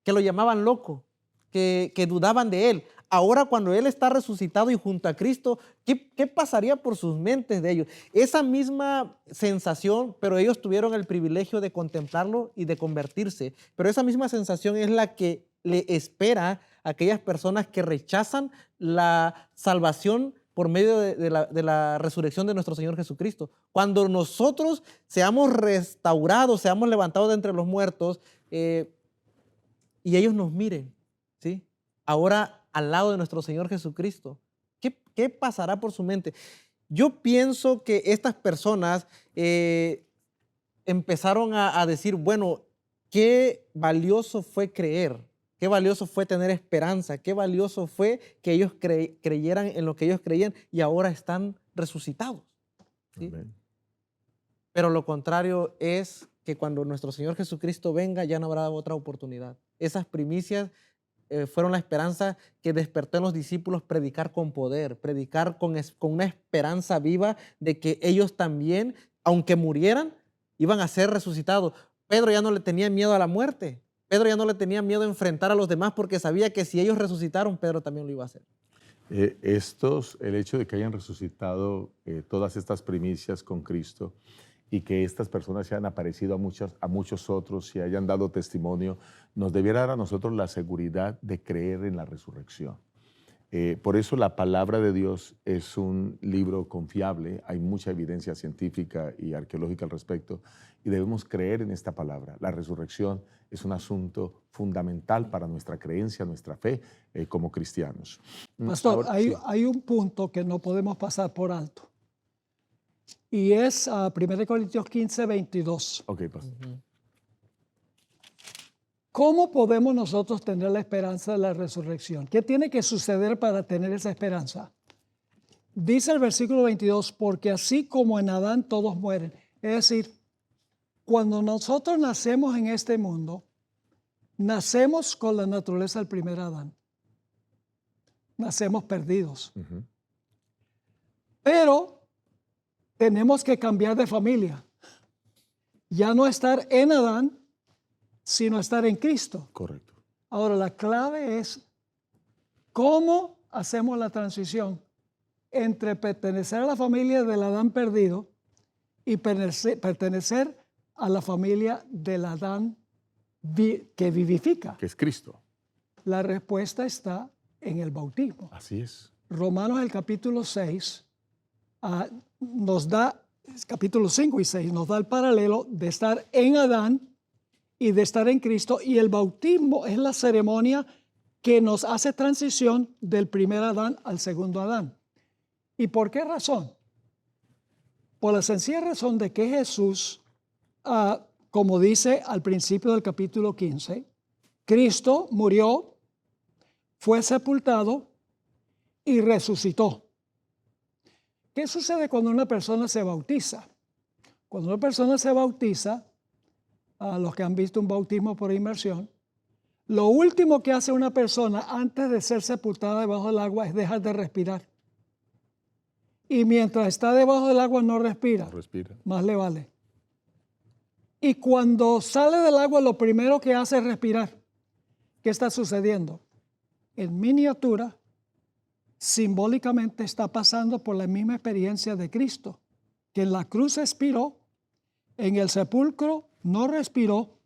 que lo llamaban loco, que dudaban de él. Ahora cuando Él está resucitado y junto a Cristo, ¿qué pasaría por sus mentes de ellos? Esa misma sensación, pero ellos tuvieron el privilegio de contemplarlo y de convertirse. Pero esa misma sensación es la que le espera a aquellas personas que rechazan la salvación por medio de la resurrección de nuestro Señor Jesucristo. Cuando nosotros seamos restaurados, seamos levantados de entre los muertos y ellos nos miren, ¿sí? Ahora al lado de nuestro Señor Jesucristo. ¿Qué pasará por su mente? Yo pienso que estas personas empezaron a decir, bueno, qué valioso fue creer, qué valioso fue tener esperanza, qué valioso fue que ellos creyeran en lo que ellos creían y ahora están resucitados, ¿sí? Pero lo contrario es que cuando nuestro Señor Jesucristo venga ya no habrá otra oportunidad. Esas primicias fueron la esperanza que despertó en los discípulos predicar con poder, predicar con una esperanza viva de que ellos también, aunque murieran, iban a ser resucitados. Pedro ya no le tenía miedo a la muerte. Pedro ya no le tenía miedo a enfrentar a los demás porque sabía que si ellos resucitaron, Pedro también lo iba a hacer.
El hecho de que hayan resucitado todas estas primicias con Cristo y que estas personas se hayan aparecido a muchos otros y hayan dado testimonio, nos debiera dar a nosotros la seguridad de creer en la resurrección. Por eso la palabra de Dios es un libro confiable, hay mucha evidencia científica y arqueológica al respecto, y debemos creer en esta palabra. La resurrección es un asunto fundamental para nuestra creencia, nuestra fe como cristianos.
Pastor,
Ahora, sí.
hay un punto que no podemos pasar por alto. Y es 1 Corintios 15, 22.
Ok, pastor.
¿Cómo podemos nosotros tener la esperanza de la resurrección? ¿Qué tiene que suceder para tener esa esperanza? Dice el versículo 22, porque así como en Adán todos mueren. Es decir, cuando nosotros nacemos en este mundo, nacemos con la naturaleza del primer Adán. Nacemos perdidos. Pero tenemos que cambiar de familia. Ya no estar en Adán, sino estar en Cristo.
Correcto.
Ahora, la clave es cómo hacemos la transición entre pertenecer a la familia del Adán perdido y pertenecer a la familia del Adán que vivifica?
Que es Cristo.
La respuesta está en el bautismo.
Así es.
Romanos el capítulo 6 nos da, capítulo 5 y 6, nos da el paralelo de estar en Adán y de estar en Cristo, y el bautismo es la ceremonia que nos hace transición del primer Adán al segundo Adán. ¿Y por qué razón? Por la sencilla razón de que Jesús, como dice al principio del capítulo 15, Cristo murió, fue sepultado y resucitó. ¿Qué sucede cuando una persona se bautiza? Cuando una persona se bautiza, a los que han visto un bautismo por inmersión, lo último que hace una persona antes de ser sepultada debajo del agua es dejar de respirar. Y mientras está debajo del agua no respira.
No respira.
Más le vale. Y cuando sale del agua lo primero que hace es respirar. ¿Qué está sucediendo? En miniatura, simbólicamente está pasando por la misma experiencia de Cristo, que en la cruz expiró, en el sepulcro no respiró,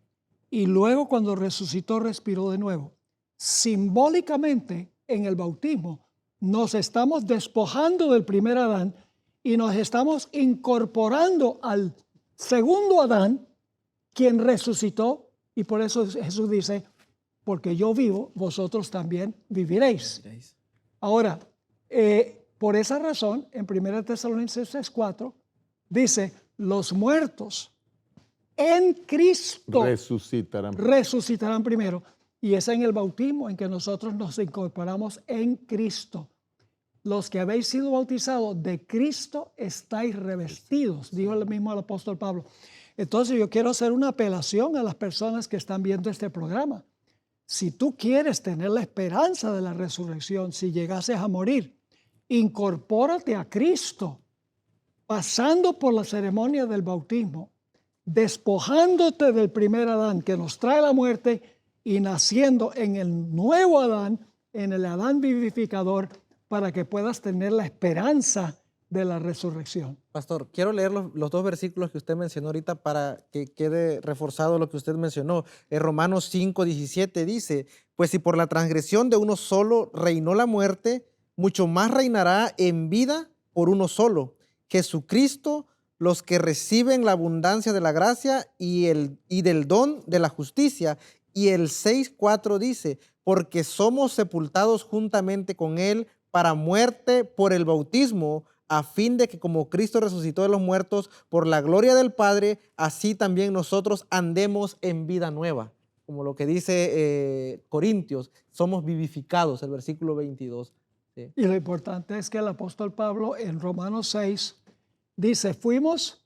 y luego cuando resucitó respiró de nuevo. Simbólicamente, en el bautismo, nos estamos despojando del primer Adán y nos estamos incorporando al segundo Adán, quien resucitó, y por eso Jesús dice, porque yo vivo, vosotros también viviréis. Ahora, por esa razón, en 1 Tesalonicenses 4, dice, los muertos en Cristo resucitarán primero. Y es en el bautismo en que nosotros nos incorporamos en Cristo. Los que habéis sido bautizados de Cristo estáis revestidos, dijo el mismo el apóstol Pablo. Entonces yo quiero hacer una apelación a las personas que están viendo este programa. Si tú quieres tener la esperanza de la resurrección, si llegases a morir, incorpórate a Cristo, pasando por la ceremonia del bautismo, despojándote del primer Adán que nos trae la muerte y naciendo en el nuevo Adán, en el Adán vivificador, para que puedas tener la esperanza de la resurrección.
Pastor, quiero leer los dos versículos que usted mencionó ahorita para que quede reforzado lo que usted mencionó. En Romanos 5:17 dice, pues si por la transgresión de uno solo reinó la muerte, mucho más reinará en vida por uno solo, Jesucristo, los que reciben la abundancia de la gracia y del don de la justicia. Y el 6:4 dice, porque somos sepultados juntamente con él para muerte por el bautismo, a fin de que como Cristo resucitó de los muertos por la gloria del Padre, así también nosotros andemos en vida nueva. Como lo que dice Corintios, somos vivificados, el versículo 22. ¿Sí?
Y lo importante es que el apóstol Pablo en Romanos 6 dice, fuimos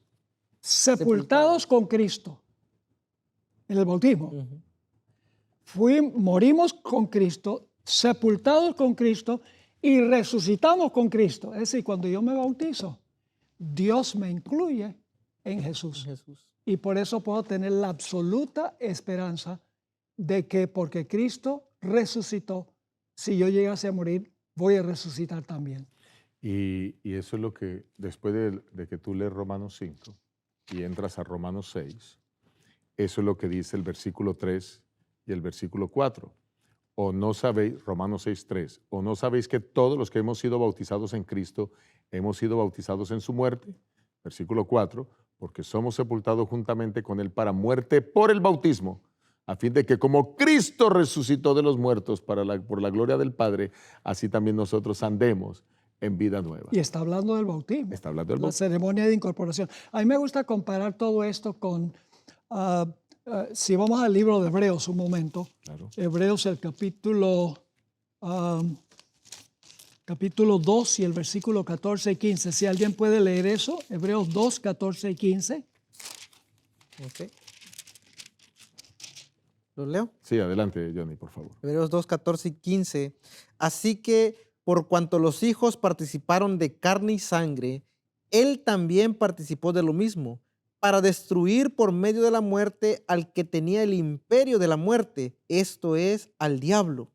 sepultados con Cristo en el bautismo. Morimos con Cristo, sepultados con Cristo y resucitamos con Cristo. Es decir, cuando yo me bautizo, Dios me incluye en Jesús. Y por eso puedo tener la absoluta esperanza de que porque Cristo resucitó, si yo llegase a morir, voy a resucitar también.
Y eso es lo que, después de que tú lees Romanos 5 y entras a Romanos 6, eso es lo que dice el versículo 3 y el versículo 4. O no sabéis, Romanos 6:3, o no sabéis que todos los que hemos sido bautizados en Cristo, hemos sido bautizados en su muerte. Versículo 4, porque somos sepultados juntamente con él para muerte por el bautismo, a fin de que como Cristo resucitó de los muertos por la gloria del Padre, así también nosotros andemos en vida nueva.
Y está hablando del bautismo.
Está hablando del
la
bautismo.
ceremonia de incorporación. A mí me gusta comparar todo esto con, si vamos al libro de Hebreos un momento,
Claro.
Hebreos el capítulo 2 y el versículo 14 y 15. Si alguien puede leer eso, Hebreos 2, 14 y 15.
Okay. ¿Lo leo?
Sí, adelante, Johnny, por favor.
Hebreos 2, 14 y 15. Así que por cuanto los hijos participaron de carne y sangre, él también participó de lo mismo, para destruir por medio de la muerte al que tenía el imperio de la muerte, esto es, al diablo,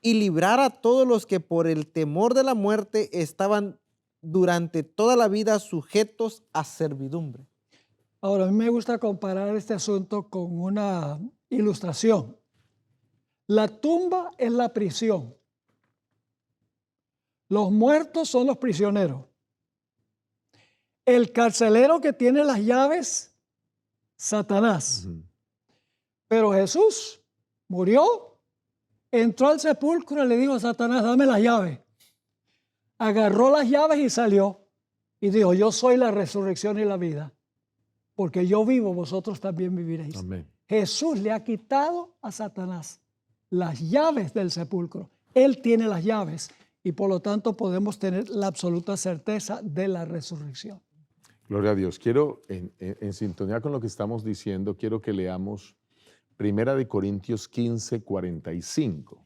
y librar a todos los que por el temor de la muerte estaban durante toda la vida sujetos a servidumbre.
Ahora, a mí me gusta comparar este asunto con una ilustración. La tumba es la prisión. Los muertos son los prisioneros. El carcelero que tiene las llaves, Satanás. Pero Jesús murió, entró al sepulcro y le dijo a Satanás, dame las llaves. Agarró las llaves y salió. Y dijo, yo soy la resurrección y la vida. Porque yo vivo, vosotros también viviréis.
Amén.
Jesús le ha quitado a Satanás las llaves del sepulcro. Él tiene las llaves y por lo tanto podemos tener la absoluta certeza de la resurrección.
Gloria a Dios. Quiero, en sintonía con lo que estamos diciendo, quiero que leamos 1 Corintios 15, 45.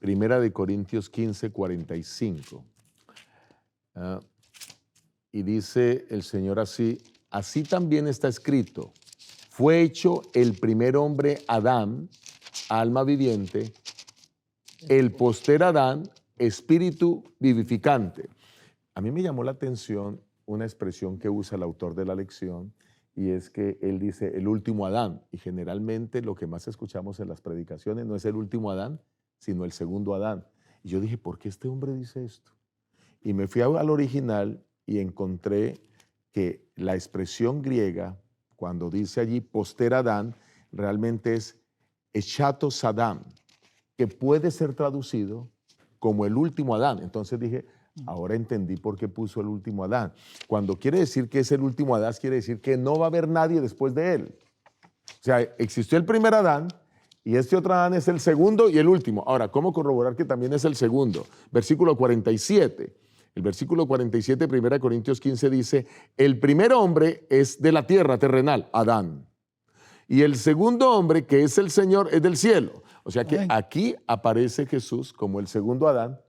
1 Corintios 15, 45. Y dice el Señor así, así también está escrito, fue hecho el primer hombre Adán, alma viviente, el poster Adán, espíritu vivificante. A mí me llamó la atención una expresión que usa el autor de la lección y es que él dice el último Adán y generalmente lo que más escuchamos en las predicaciones no es el último Adán, sino el segundo Adán. Y yo dije, ¿por qué este hombre dice esto? Y me fui al original y encontré que la expresión griega, cuando dice allí poster Adán, realmente es echatos Adam, que puede ser traducido como el último Adán. Entonces dije, ahora entendí por qué puso el último Adán. Cuando quiere decir que es el último Adán, quiere decir que no va a haber nadie después de él. O sea, existió el primer Adán y este otro Adán es el segundo y el último. Ahora, ¿cómo corroborar que también es el segundo? Versículo 47. El versículo 47, 1 Corintios 15 dice, el primer hombre es de la tierra terrenal, Adán. Y el segundo hombre, que es el Señor, es del cielo. O sea que aquí aparece Jesús como el segundo Adán,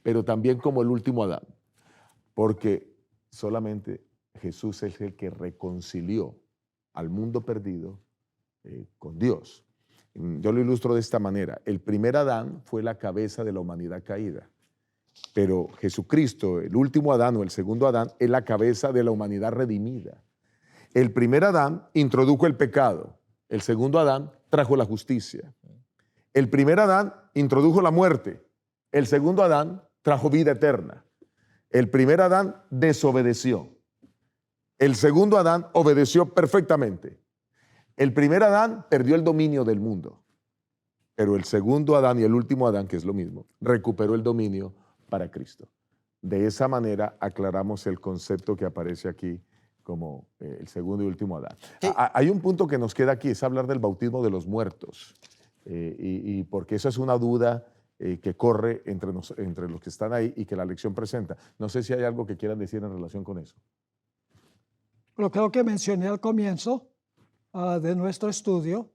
pero también como el último Adán. Porque solamente Jesús es el que reconcilió al mundo perdido con Dios. Yo lo ilustro de esta manera. El primer Adán fue la cabeza de la humanidad caída. Pero Jesucristo, el último Adán o el segundo Adán, es la cabeza de la humanidad redimida. El primer Adán introdujo el pecado. El segundo Adán trajo la justicia. El primer Adán introdujo la muerte. El segundo Adán trajo vida eterna. El primer Adán desobedeció. El segundo Adán obedeció perfectamente. El primer Adán perdió el dominio del mundo. Pero el segundo Adán y el último Adán, que es lo mismo, recuperó el dominio para Cristo. De esa manera aclaramos el concepto que aparece aquí como el segundo y último Adán.
Sí.
Hay un punto que nos queda aquí, es hablar del bautismo de los muertos, y porque eso es una duda que corre entre los que están ahí y que la lección presenta. No sé si hay algo que quieran decir en relación con eso.
Pero creo que mencioné al comienzo de nuestro estudio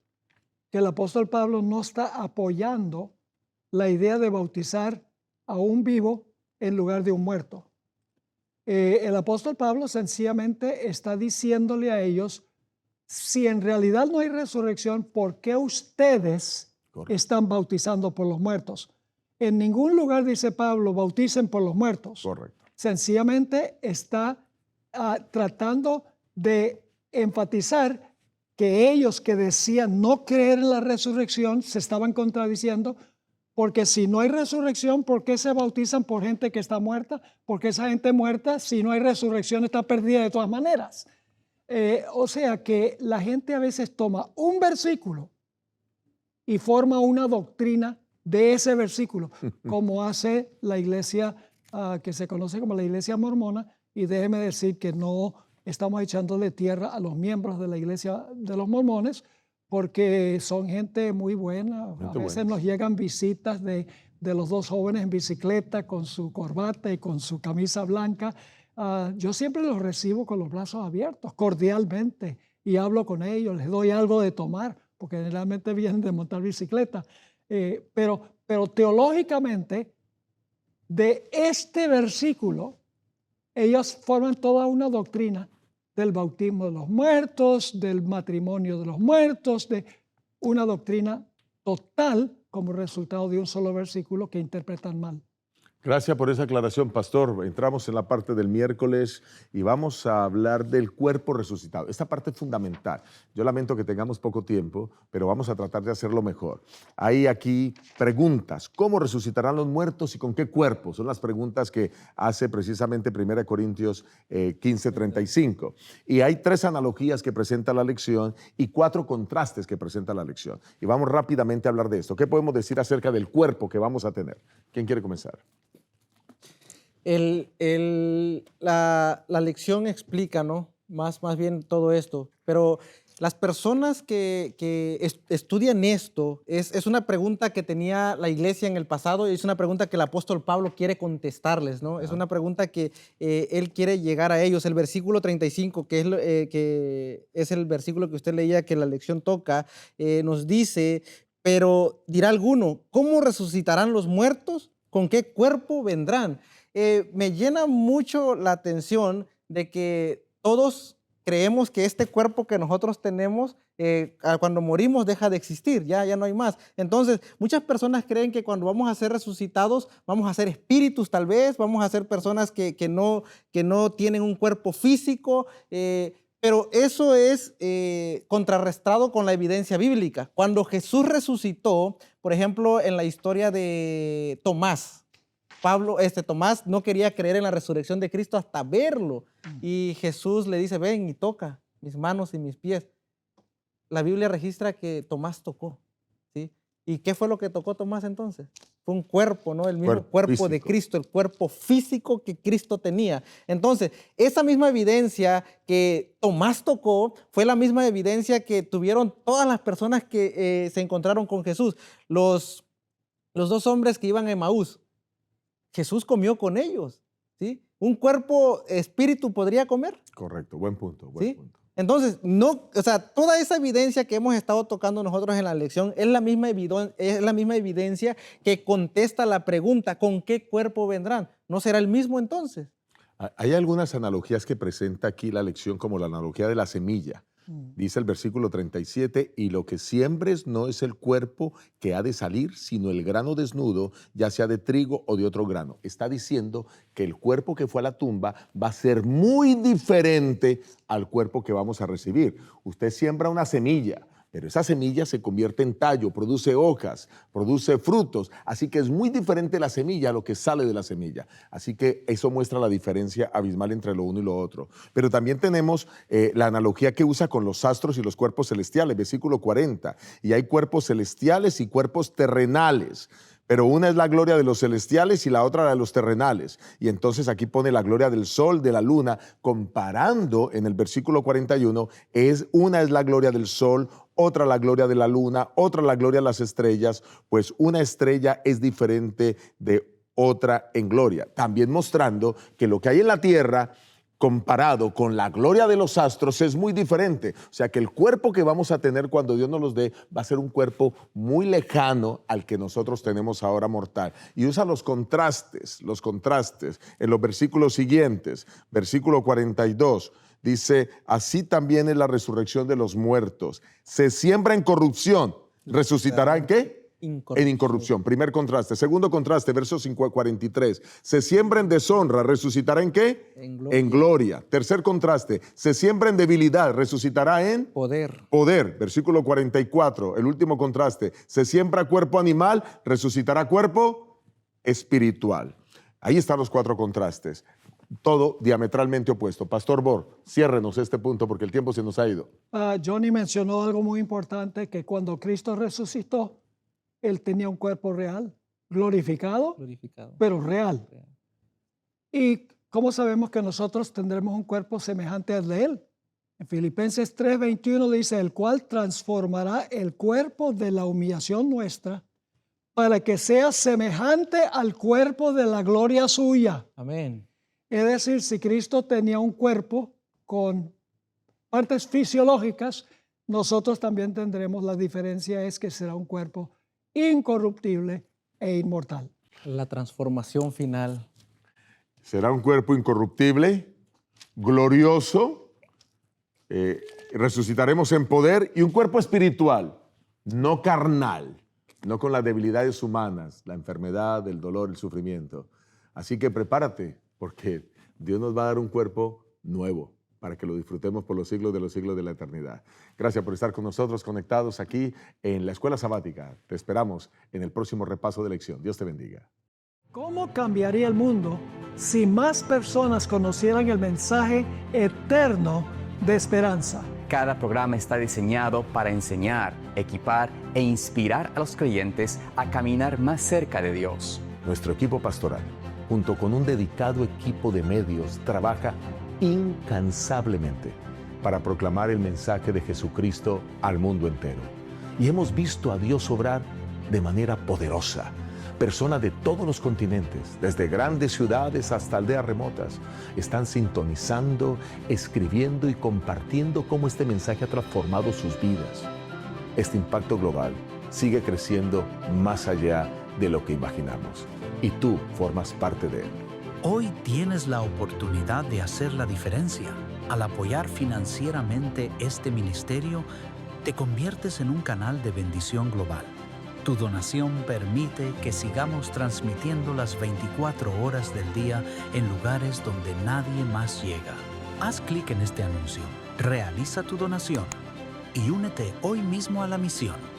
que el apóstol Pablo no está apoyando la idea de bautizar a un vivo en lugar de un muerto. El apóstol Pablo sencillamente está diciéndole a ellos, si en realidad no hay resurrección, ¿por qué ustedes están bautizando por los muertos? En ningún lugar dice Pablo, bauticen por los muertos.
Correcto.
Sencillamente está tratando de enfatizar que ellos que decían no creer en la resurrección se estaban contradiciendo, porque si no hay resurrección, ¿por qué se bautizan por gente que está muerta? Porque esa gente muerta, si no hay resurrección, está perdida de todas maneras. O sea que la gente a veces toma un versículo y forma una doctrina de ese versículo, como hace la iglesia que se conoce como la iglesia mormona, y déjeme decir que no estamos echándole tierra a los miembros de la iglesia de los mormones, porque son gente muy buena. A veces nos llegan visitas de los dos jóvenes en bicicleta con su corbata y con su camisa blanca. Yo siempre los recibo con los brazos abiertos, cordialmente, y hablo con ellos, les doy algo de tomar, porque generalmente vienen de montar bicicleta. Pero teológicamente, de este versículo, ellos forman toda una doctrina del bautismo de los muertos, del matrimonio de los muertos, de una doctrina total como resultado de un solo versículo que interpretan mal.
Gracias por esa aclaración, pastor. Entramos en la parte del miércoles y vamos a hablar del cuerpo resucitado. Esta parte es fundamental. Yo lamento que tengamos poco tiempo, pero vamos a tratar de hacerlo mejor. Hay aquí preguntas. ¿Cómo resucitarán los muertos y con qué cuerpo? Son las preguntas que hace precisamente 1 Corintios 15:35. Y hay 3 analogías que presenta la lección y 4 contrastes que presenta la lección. Y vamos rápidamente a hablar de esto. ¿Qué podemos decir acerca del cuerpo que vamos a tener? ¿Quién quiere comenzar?
La lección explica, ¿no? Más bien todo esto, pero las personas que estudian esto, es una pregunta que tenía la iglesia en el pasado y es una pregunta que el apóstol Pablo quiere contestarles, ¿no? Es una pregunta que él quiere llegar a ellos. El versículo 35, que es el versículo que usted leía que la lección toca, nos dice, pero dirá alguno, ¿cómo resucitarán los muertos? ¿Con qué cuerpo vendrán? Me llena mucho la atención de que todos creemos que este cuerpo que nosotros tenemos, cuando morimos deja de existir, ya no hay más. Entonces, muchas personas creen que cuando vamos a ser resucitados, vamos a ser espíritus tal vez, vamos a ser personas que no tienen un cuerpo físico, pero eso es contrarrestado con la evidencia bíblica. Cuando Jesús resucitó, por ejemplo, en la historia de Tomás, Tomás no quería creer en la resurrección de Cristo hasta verlo. Y Jesús le dice, ven y toca mis manos y mis pies. La Biblia registra que Tomás tocó, ¿sí? ¿Y qué fue lo que tocó Tomás entonces? Fue un cuerpo, ¿no? El mismo cuerpo de Cristo, el cuerpo físico que Cristo tenía. Entonces, esa misma evidencia que Tomás tocó fue la misma evidencia que tuvieron todas las personas que se encontraron con Jesús. Los 2 hombres que iban a Emaús, Jesús comió con ellos, ¿sí? ¿Un cuerpo espíritu podría comer?
Correcto, buen punto,
¿Sí?
punto.
Entonces, toda esa evidencia que hemos estado tocando nosotros en la lección es la misma evidencia que contesta la pregunta, ¿con qué cuerpo vendrán? ¿No será el mismo entonces?
Hay algunas analogías que presenta aquí la lección, como la analogía de la semilla. Dice el versículo 37, y lo que siembres no es el cuerpo que ha de salir, sino el grano desnudo, ya sea de trigo o de otro grano. Está diciendo que el cuerpo que fue a la tumba va a ser muy diferente al cuerpo que vamos a recibir. Usted siembra una semilla, pero esa semilla se convierte en tallo, produce hojas, produce frutos. Así que es muy diferente la semilla a lo que sale de la semilla. Así que eso muestra la diferencia abismal entre lo uno y lo otro. Pero también tenemos la analogía que usa con los astros y los cuerpos celestiales, versículo 40. Y hay cuerpos celestiales y cuerpos terrenales. Pero una es la gloria de los celestiales y la otra la de los terrenales. Y entonces aquí pone la gloria del sol, de la luna, comparando en el versículo 41, una es la gloria del sol, otra la gloria de la luna, otra la gloria de las estrellas, pues una estrella es diferente de otra en gloria. También mostrando que lo que hay en la tierra, comparado con la gloria de los astros, es muy diferente. O sea que el cuerpo que vamos a tener cuando Dios nos los dé va a ser un cuerpo muy lejano al que nosotros tenemos ahora mortal. Y usa los contrastes en los versículos siguientes. Versículo 42 dice, así también es la resurrección de los muertos. Se siembra en corrupción, ¿resucitará en qué? En incorrupción. Primer contraste. Segundo contraste, verso 43. Se siembra en deshonra, ¿resucitará en qué? En gloria. Tercer contraste. Se siembra en debilidad, ¿resucitará en? Poder. Versículo 44. El último contraste. Se siembra cuerpo animal, ¿resucitará cuerpo espiritual? Ahí están los 4 contrastes. Todo diametralmente opuesto. Pastor Bor, ciérrenos este punto porque el tiempo se nos ha ido.
Johnny mencionó algo muy importante, que cuando Cristo resucitó, Él tenía un cuerpo real, glorificado. Pero real. ¿Y cómo sabemos que nosotros tendremos un cuerpo semejante al de Él? En Filipenses 3:21 dice, el cual transformará el cuerpo de la humillación nuestra para que sea semejante al cuerpo de la gloria suya.
Amén.
Es decir, si Cristo tenía un cuerpo con partes fisiológicas, nosotros también tendremos. La diferencia es que será un cuerpo incorruptible e inmortal.
La transformación final.
Será un cuerpo incorruptible, glorioso, resucitaremos en poder, y un cuerpo espiritual, no carnal, no con las debilidades humanas, la enfermedad, el dolor, el sufrimiento, Así que prepárate, porque Dios nos va a dar un cuerpo nuevo para que lo disfrutemos por los siglos de la eternidad. Gracias por estar con nosotros conectados aquí en la Escuela Sabática. Te esperamos en el próximo repaso de lección. Dios te bendiga.
¿Cómo cambiaría el mundo si más personas conocieran el mensaje eterno de esperanza?
Cada programa está diseñado para enseñar, equipar e inspirar a los creyentes a caminar más cerca de Dios.
Nuestro equipo pastoral, junto con un dedicado equipo de medios, trabaja incansablemente para proclamar el mensaje de Jesucristo al mundo entero. Y hemos visto a Dios obrar de manera poderosa. Personas de todos los continentes, desde grandes ciudades hasta aldeas remotas, están sintonizando, escribiendo y compartiendo cómo este mensaje ha transformado sus vidas. Este impacto global sigue creciendo más allá de lo que imaginamos. Y tú formas parte de él.
Hoy tienes la oportunidad de hacer la diferencia. Al apoyar financieramente este ministerio, te conviertes en un canal de bendición global. Tu donación permite que sigamos transmitiendo las 24 horas del día en lugares donde nadie más llega. Haz clic en este anuncio, realiza tu donación y únete hoy mismo a la misión.